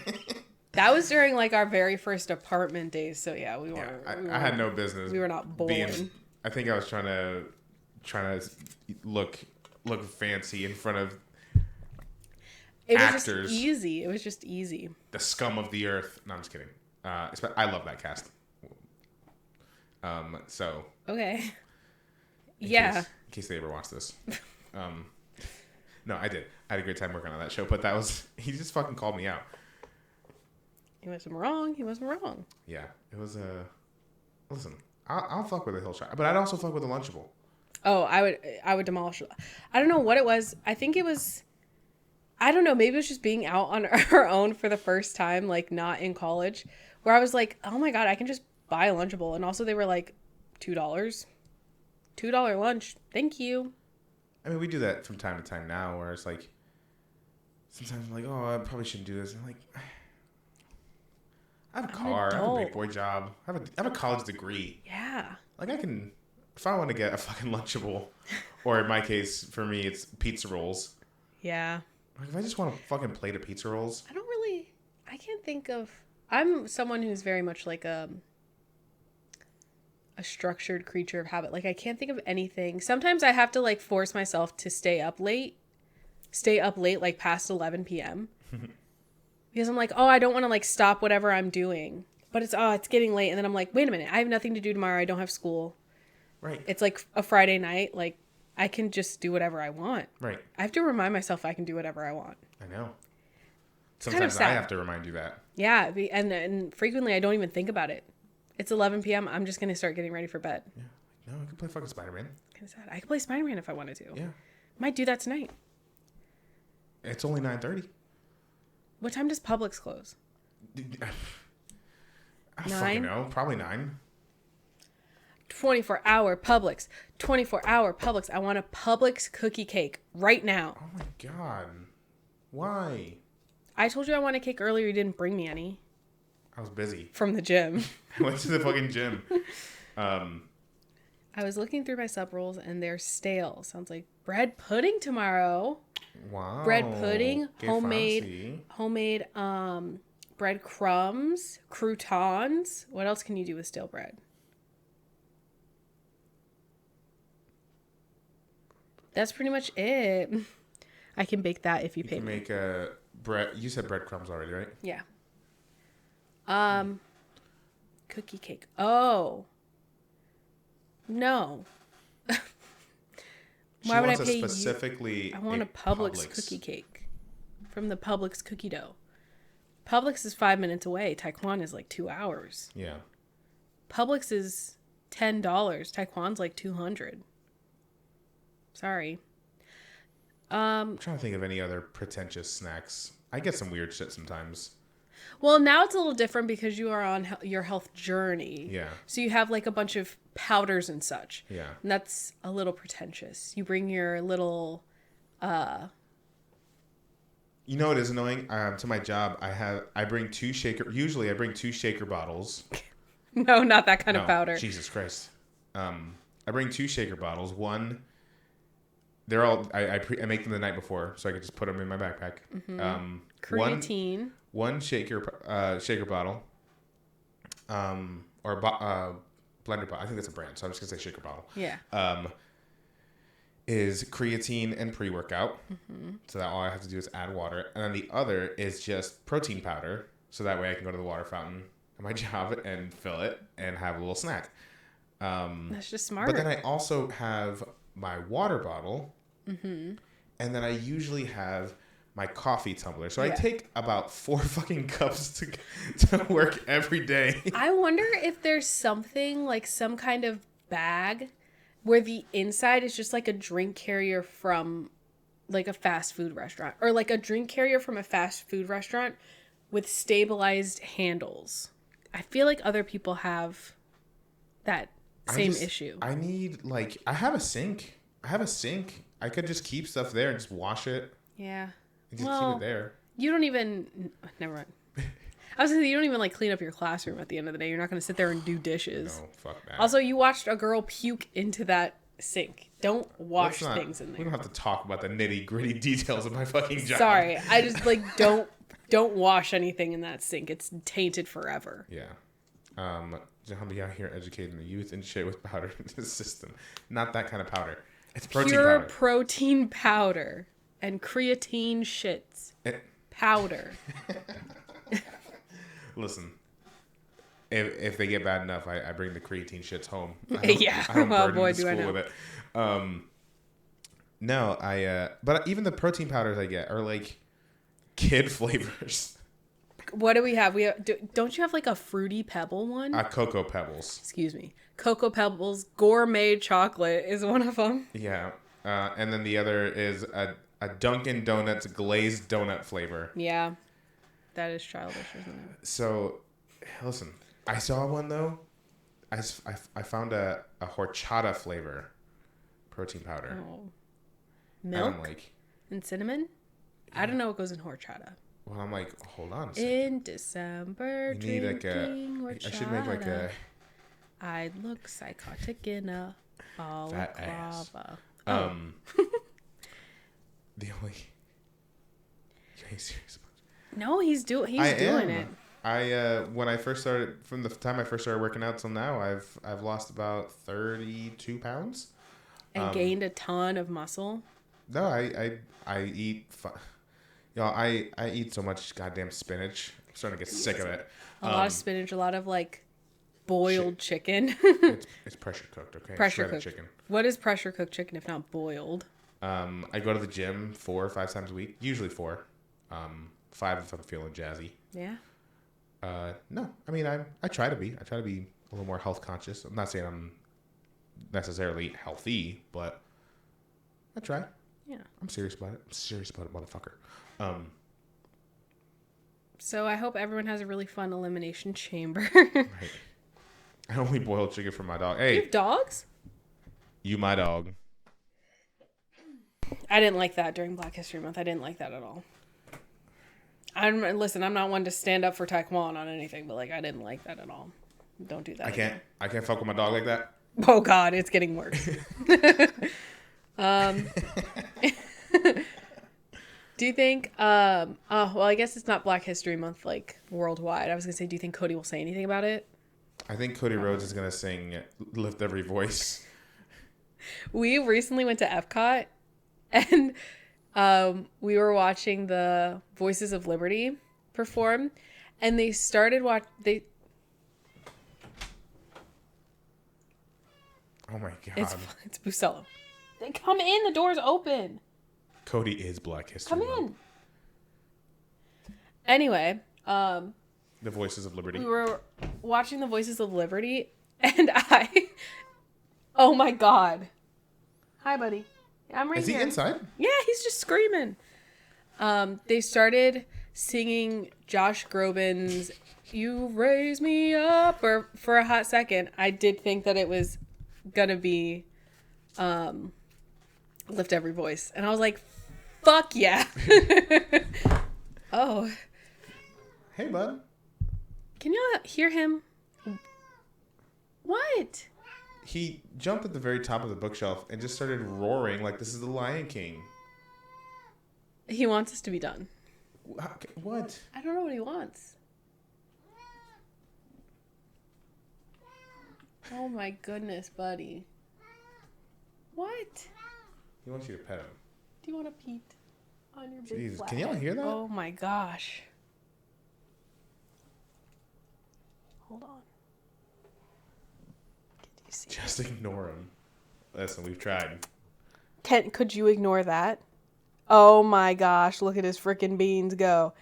[SPEAKER 2] That was during like our very first apartment days. So yeah, we weren't.
[SPEAKER 1] I had no business.
[SPEAKER 2] We were not born.
[SPEAKER 1] I think I was trying to look fancy in front of actors.
[SPEAKER 2] It was just easy. It was just easy.
[SPEAKER 1] The scum of the earth. No, I'm just kidding. I love that cast. So.
[SPEAKER 2] Okay.
[SPEAKER 1] In case they ever watch this. No, I did. I had a great time working on that show, but he just fucking called me out.
[SPEAKER 2] He wasn't wrong. He wasn't wrong.
[SPEAKER 1] Yeah, it was listen, I'll fuck with a hill shot, but I'd also fuck with a Lunchable.
[SPEAKER 2] Oh, I would demolish. I don't know what it was. I think it was, I don't know. Maybe it was just being out on our own for the first time, like not in college, where I was like, oh my God, I can just buy a Lunchable. And also they were like $2. $2 lunch. Thank you.
[SPEAKER 1] I mean, we do that from time to time now, where it's like, sometimes I'm like, oh, I probably shouldn't do this. I'm like, I have a car, I have a big boy job, I have a college degree.
[SPEAKER 2] Yeah.
[SPEAKER 1] Like, I can, if I want to get a fucking Lunchable, or in my case, for me, it's pizza rolls.
[SPEAKER 2] Yeah.
[SPEAKER 1] Like, if I just want a fucking plate of pizza rolls.
[SPEAKER 2] I can't think of, I'm someone who's very much like a structured creature of habit. Like, I can't think of anything. Sometimes I have to like force myself to stay up late, like past 11 p.m. Because I'm like, oh, I don't want to like stop whatever I'm doing. But it's getting late. And then I'm like, wait a minute. I have nothing to do tomorrow. I don't have school.
[SPEAKER 1] Right.
[SPEAKER 2] It's like a Friday night. Like, I can just do whatever I want.
[SPEAKER 1] Right.
[SPEAKER 2] I have to remind myself I can do whatever I want.
[SPEAKER 1] I know. Sometimes I have to remind you that.
[SPEAKER 2] Yeah. And frequently I don't even think about it. It's 11 p.m. I'm just going to start getting ready for bed.
[SPEAKER 1] Yeah. No, I can play fucking Spider-Man.
[SPEAKER 2] I could play Spider-Man if I wanted to.
[SPEAKER 1] Yeah.
[SPEAKER 2] Might do that tonight.
[SPEAKER 1] It's only 9:30.
[SPEAKER 2] What time does Publix close?
[SPEAKER 1] I don't fucking know. Probably 9.
[SPEAKER 2] 24-hour Publix. 24-hour Publix. I want a Publix cookie cake right now.
[SPEAKER 1] Oh my God. Why?
[SPEAKER 2] I told you I wanted cake earlier. You didn't bring me any.
[SPEAKER 1] I was busy.
[SPEAKER 2] From the gym.
[SPEAKER 1] I went to the fucking gym.
[SPEAKER 2] I was looking through my sub rolls and they're stale. Sounds like bread pudding tomorrow.
[SPEAKER 1] Wow.
[SPEAKER 2] Bread pudding,
[SPEAKER 1] Get
[SPEAKER 2] homemade bread crumbs, croutons. What else can you do with stale bread? That's pretty much it. I can bake that if you pay me.
[SPEAKER 1] You can make bread. You said breadcrumbs already, right?
[SPEAKER 2] Yeah. Cookie cake. Oh. No. Why would I pay
[SPEAKER 1] specifically
[SPEAKER 2] you? I want a Publix cookie cake from the Publix cookie dough. Publix is 5 minutes away. Taekwon is like 2 hours.
[SPEAKER 1] Yeah.
[SPEAKER 2] Publix is $10. Taekwon's like $200. Sorry.
[SPEAKER 1] I'm trying to think of any other pretentious snacks. I get some weird shit sometimes.
[SPEAKER 2] Well, now it's a little different because you are on your health journey.
[SPEAKER 1] Yeah.
[SPEAKER 2] So you have like a bunch of powders and such.
[SPEAKER 1] Yeah.
[SPEAKER 2] And that's a little pretentious. You bring your little...
[SPEAKER 1] You know what is annoying? To my job, I bring 2 shaker... Usually I bring 2 shaker bottles.
[SPEAKER 2] No, not that kind of powder.
[SPEAKER 1] Jesus Christ. I bring 2 shaker bottles. One... They're all... I make them the night before, so I can just put them in my backpack. Mm-hmm.
[SPEAKER 2] Creatine.
[SPEAKER 1] One shaker bottle, or blender bottle. I think that's a brand, so I'm just gonna say shaker bottle.
[SPEAKER 2] Yeah.
[SPEAKER 1] Is creatine and pre-workout. Mm-hmm. So that all I have to do is add water, and then the other is just protein powder. So that way I can go to the water fountain at my job and fill it and have a little snack.
[SPEAKER 2] That's just smart.
[SPEAKER 1] But then I also have my water bottle, mm-hmm. and then I usually have my coffee tumbler. So I take about 4 fucking cups to work every day.
[SPEAKER 2] I wonder if there's something like some kind of bag where the inside is just like a drink carrier from like a fast food restaurant, or like a drink carrier from a fast food restaurant with stabilized handles. I feel like other people have that same issue.
[SPEAKER 1] I need I have a sink. I could just keep stuff there and just wash it.
[SPEAKER 2] Yeah.
[SPEAKER 1] And just keep it there.
[SPEAKER 2] You don't even... Never mind. I was going to say, you don't even like clean up your classroom at the end of the day. You're not going to sit there and do dishes.
[SPEAKER 1] No, fuck that.
[SPEAKER 2] Also, you watched a girl puke into that sink. Don't wash things in there.
[SPEAKER 1] We don't have to talk about the nitty gritty details of my fucking job.
[SPEAKER 2] Sorry, I just like don't wash anything in that sink. It's tainted forever.
[SPEAKER 1] Yeah. John be out here educating the youth and shit with powder in the system. Not that kind of powder. It's protein
[SPEAKER 2] Pure
[SPEAKER 1] powder.
[SPEAKER 2] protein powder and creatine shits. Powder.
[SPEAKER 1] Listen, if they get bad enough, I bring the creatine shits home.
[SPEAKER 2] Yeah.
[SPEAKER 1] I don't burden
[SPEAKER 2] boy,
[SPEAKER 1] the
[SPEAKER 2] do I
[SPEAKER 1] school
[SPEAKER 2] know.
[SPEAKER 1] with it. No, but even the protein powders I get are like kid flavors.
[SPEAKER 2] What do we have? Don't you have like a fruity pebble one?
[SPEAKER 1] Cocoa Pebbles.
[SPEAKER 2] Excuse me. Cocoa Pebbles gourmet chocolate is one of them.
[SPEAKER 1] Yeah. And then the other is a Dunkin' Donuts glazed donut flavor.
[SPEAKER 2] Yeah. That is childish, isn't it?
[SPEAKER 1] So, listen. I saw one, though. I found a horchata flavor protein powder.
[SPEAKER 2] Oh. Milk?
[SPEAKER 1] I'm like...
[SPEAKER 2] And cinnamon? Yeah. I don't know what goes in horchata.
[SPEAKER 1] Well, I'm like, hold on a second.
[SPEAKER 2] In December,
[SPEAKER 1] you need like
[SPEAKER 2] horchata.
[SPEAKER 1] I should make like a...
[SPEAKER 2] I'd look psychotic in a balaclava.
[SPEAKER 1] The only... Are you serious?
[SPEAKER 2] No, he's doing it.
[SPEAKER 1] When I first started, from the time I first started working out till now, I've lost about 32 pounds.
[SPEAKER 2] And gained a ton of muscle.
[SPEAKER 1] No, I eat... I eat so much goddamn spinach. I'm starting to get sick of it.
[SPEAKER 2] A lot of spinach, a lot of like boiled chicken.
[SPEAKER 1] It's pressure cooked, okay?
[SPEAKER 2] Pressure
[SPEAKER 1] Shredded
[SPEAKER 2] cooked
[SPEAKER 1] chicken.
[SPEAKER 2] What is pressure cooked chicken if not boiled?
[SPEAKER 1] I go to the gym 4 or 5 times a week. Usually 4. 5 if I'm feeling jazzy.
[SPEAKER 2] Yeah.
[SPEAKER 1] No, I mean I try to be. I try to be a little more health conscious. I'm not saying I'm necessarily healthy, but I try.
[SPEAKER 2] Yeah.
[SPEAKER 1] I'm serious about it. I'm serious about it, motherfucker.
[SPEAKER 2] So I hope everyone has a really fun Elimination Chamber.
[SPEAKER 1] Right. I only boil chicken for my dog. Hey.
[SPEAKER 2] You have dogs?
[SPEAKER 1] You my dog.
[SPEAKER 2] I didn't like that during Black History Month. I didn't like that at all. Listen, I'm not one to stand up for Taekwon on anything, but like I didn't like that at all. Don't do that.
[SPEAKER 1] I can't fuck with my dog like that.
[SPEAKER 2] Oh God, it's getting worse. Do you think, well, I guess it's not Black History Month, like, worldwide. I was going to say, do you think Cody will say anything about it?
[SPEAKER 1] I think Cody Rhodes is going to sing Lift Every Voice.
[SPEAKER 2] We recently went to Epcot, and we were watching the Voices of Liberty perform, and they started
[SPEAKER 1] Oh my God.
[SPEAKER 2] It's Bucello. They come in, the door's open.
[SPEAKER 1] Cody is Black History
[SPEAKER 2] Come
[SPEAKER 1] Month.
[SPEAKER 2] in. Anyway,
[SPEAKER 1] The Voices of Liberty.
[SPEAKER 2] we were watching the Voices of Liberty, and oh my God. Hi, buddy. I'm right here.
[SPEAKER 1] Is he inside?
[SPEAKER 2] Yeah, he's just screaming. They started singing Josh Groban's "You Raise Me Up" for a hot second. I did think that it was gonna be Lift Every Voice, and I was like, fuck yeah. Oh.
[SPEAKER 1] Hey, bud.
[SPEAKER 2] Can you hear him? What?
[SPEAKER 1] He jumped at the very top of the bookshelf and just started roaring like this is the Lion King.
[SPEAKER 2] He wants us to be done.
[SPEAKER 1] What?
[SPEAKER 2] I don't know what he wants. Oh my goodness, buddy. What?
[SPEAKER 1] He wants you to pet him.
[SPEAKER 2] Do you want to peep on your big
[SPEAKER 1] Jeez,
[SPEAKER 2] flat
[SPEAKER 1] can y'all
[SPEAKER 2] head?
[SPEAKER 1] hear that?
[SPEAKER 2] Oh my gosh. Hold on. Can you see?
[SPEAKER 1] Just ignore him. Listen, we've tried.
[SPEAKER 2] Could you ignore that? Oh my gosh, look at his freaking beans go.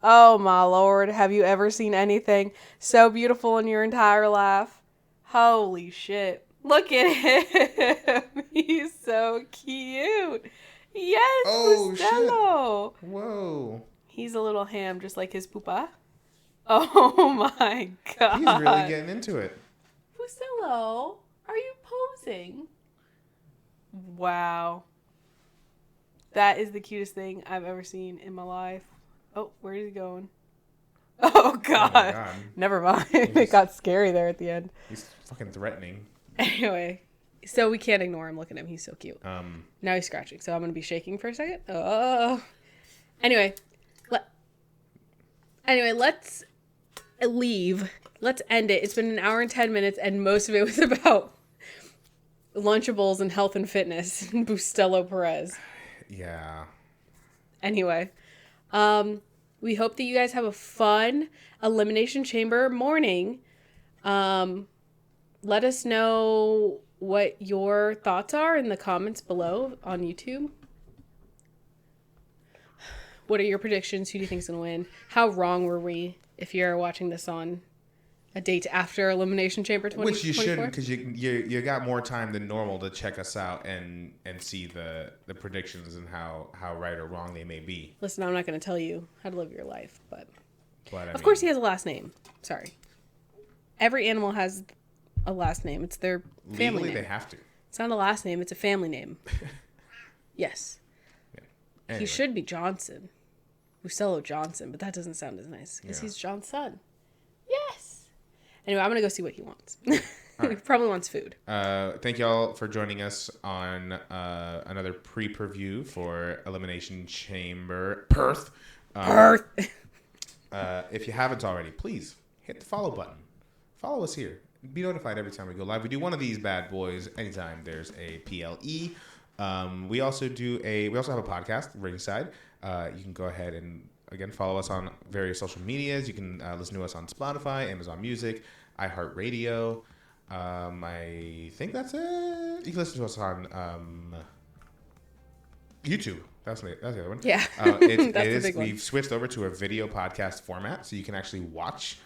[SPEAKER 2] Oh my lord, have you ever seen anything so beautiful in your entire life? Holy shit. Look at him. He's so cute. Yes,
[SPEAKER 1] Oh,
[SPEAKER 2] Costello.
[SPEAKER 1] shit. Whoa.
[SPEAKER 2] He's a little ham just like his poopa. Oh my god.
[SPEAKER 1] He's really getting into it.
[SPEAKER 2] Costello, are you posing? Wow. That is the cutest thing I've ever seen in my life. Oh, where is he going? Oh god.
[SPEAKER 1] Oh my God.
[SPEAKER 2] Never mind. It got scary there at the end.
[SPEAKER 1] He's fucking threatening.
[SPEAKER 2] Anyway, So we can't ignore him. Look at him. He's so cute. Now he's scratching. So I'm going to be shaking for a second. Oh. Anyway, let's leave. Let's end it. It's been an hour and 10 minutes, and most of it was about Lunchables and health and fitness and Bustelo Perez.
[SPEAKER 1] Yeah.
[SPEAKER 2] Anyway, we hope that you guys have a fun Elimination Chamber morning. Let us know what your thoughts are in the comments below on YouTube. What are your predictions? Who do you think is going to win? How wrong were we if you're watching this on a date after Elimination Chamber 2024?
[SPEAKER 1] Which you shouldn't, because you got more time than normal to check us out and see the predictions and how right or wrong they may be.
[SPEAKER 2] Listen, I'm not going to tell you how to live your life, but
[SPEAKER 1] Of
[SPEAKER 2] course he has a last name. Sorry. Every animal has a last name. It's their family name.
[SPEAKER 1] Legally, they have to.
[SPEAKER 2] It's not a last name. It's a family name. Yes.
[SPEAKER 1] Yeah. Anyway.
[SPEAKER 2] He should be Johnson. Bustelo Johnson, but that doesn't sound as nice because he's John's son. Yes. Anyway, I'm going to go see what he wants. He probably wants food.
[SPEAKER 1] Thank y'all for joining us on another pre-preview for Elimination Chamber Perth.
[SPEAKER 2] Perth.
[SPEAKER 1] If you haven't already, please hit the follow button. Follow us here. Be notified every time we go live. We do one of these bad boys anytime there's a PLE. We also have a podcast, Ringside. You can go ahead and again follow us on various social medias. You can listen to us on Spotify, Amazon Music, iHeartRadio. I think that's it. You can listen to us on YouTube. That's the other one.
[SPEAKER 2] Yeah.
[SPEAKER 1] It
[SPEAKER 2] That's
[SPEAKER 1] is.
[SPEAKER 2] the big one.
[SPEAKER 1] We've switched over to a video podcast format, so you can actually watch.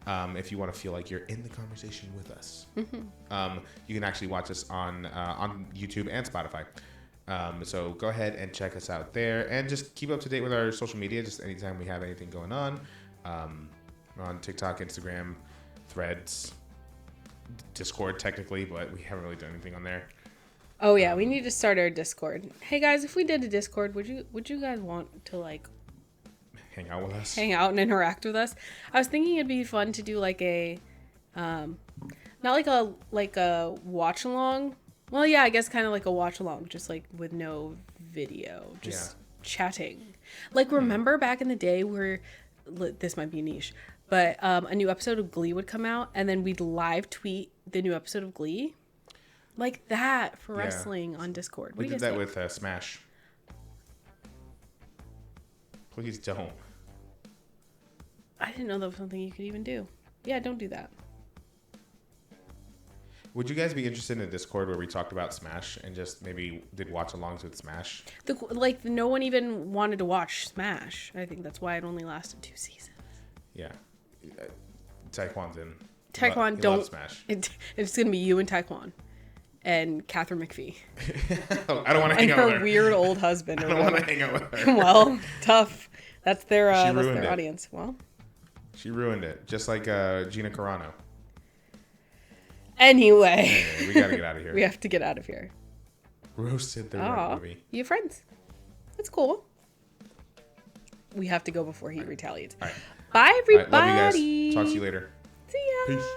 [SPEAKER 1] If you want to feel like you're in the conversation with us, you can actually watch us on YouTube and Spotify. So go ahead and check us out there, and just keep up to date with our social media. Just anytime we have anything going on, we're on TikTok, Instagram, Threads, Discord technically, but we haven't really done anything on there.
[SPEAKER 2] Oh yeah, we need to start our Discord. Hey guys, if we did a Discord, would you guys want to like
[SPEAKER 1] hang out with us?
[SPEAKER 2] Hang out and interact with us? I was thinking it'd be fun to do like a not like a watch along. Well, yeah, I guess kind of like a watch along, just like with no video, just chatting. Like remember back in the day where this might be niche, but a new episode of Glee would come out and then we'd live tweet the new episode of Glee. Like that for wrestling on Discord.
[SPEAKER 1] We did that with Smash. Please don't.
[SPEAKER 2] I didn't know that was something you could even do. Yeah, don't do that.
[SPEAKER 1] Would you guys be interested in a Discord where we talked about Smash and just maybe did watch-alongs with Smash?
[SPEAKER 2] No one even wanted to watch Smash. I think that's why it only lasted 2 seasons.
[SPEAKER 1] Yeah. Taekwon's in.
[SPEAKER 2] Taekwon,
[SPEAKER 1] don't. Smash.
[SPEAKER 2] It's going to be you and Taekwon. And Catherine McPhee.
[SPEAKER 1] I don't want to hang out with her.
[SPEAKER 2] And her weird old husband.
[SPEAKER 1] I don't want to hang out with her.
[SPEAKER 2] Well, tough. That's their audience. Well,
[SPEAKER 1] she ruined it. Just like Gina Carano.
[SPEAKER 2] Anyway,
[SPEAKER 1] we got to get out of here.
[SPEAKER 2] We have to get out of here.
[SPEAKER 1] Roasted the right movie.
[SPEAKER 2] You have friends. That's cool. We have to go before he retaliates.
[SPEAKER 1] All right.
[SPEAKER 2] Bye, everybody.
[SPEAKER 1] All right, love you guys. Talk to you later.
[SPEAKER 2] See ya.
[SPEAKER 1] Peace.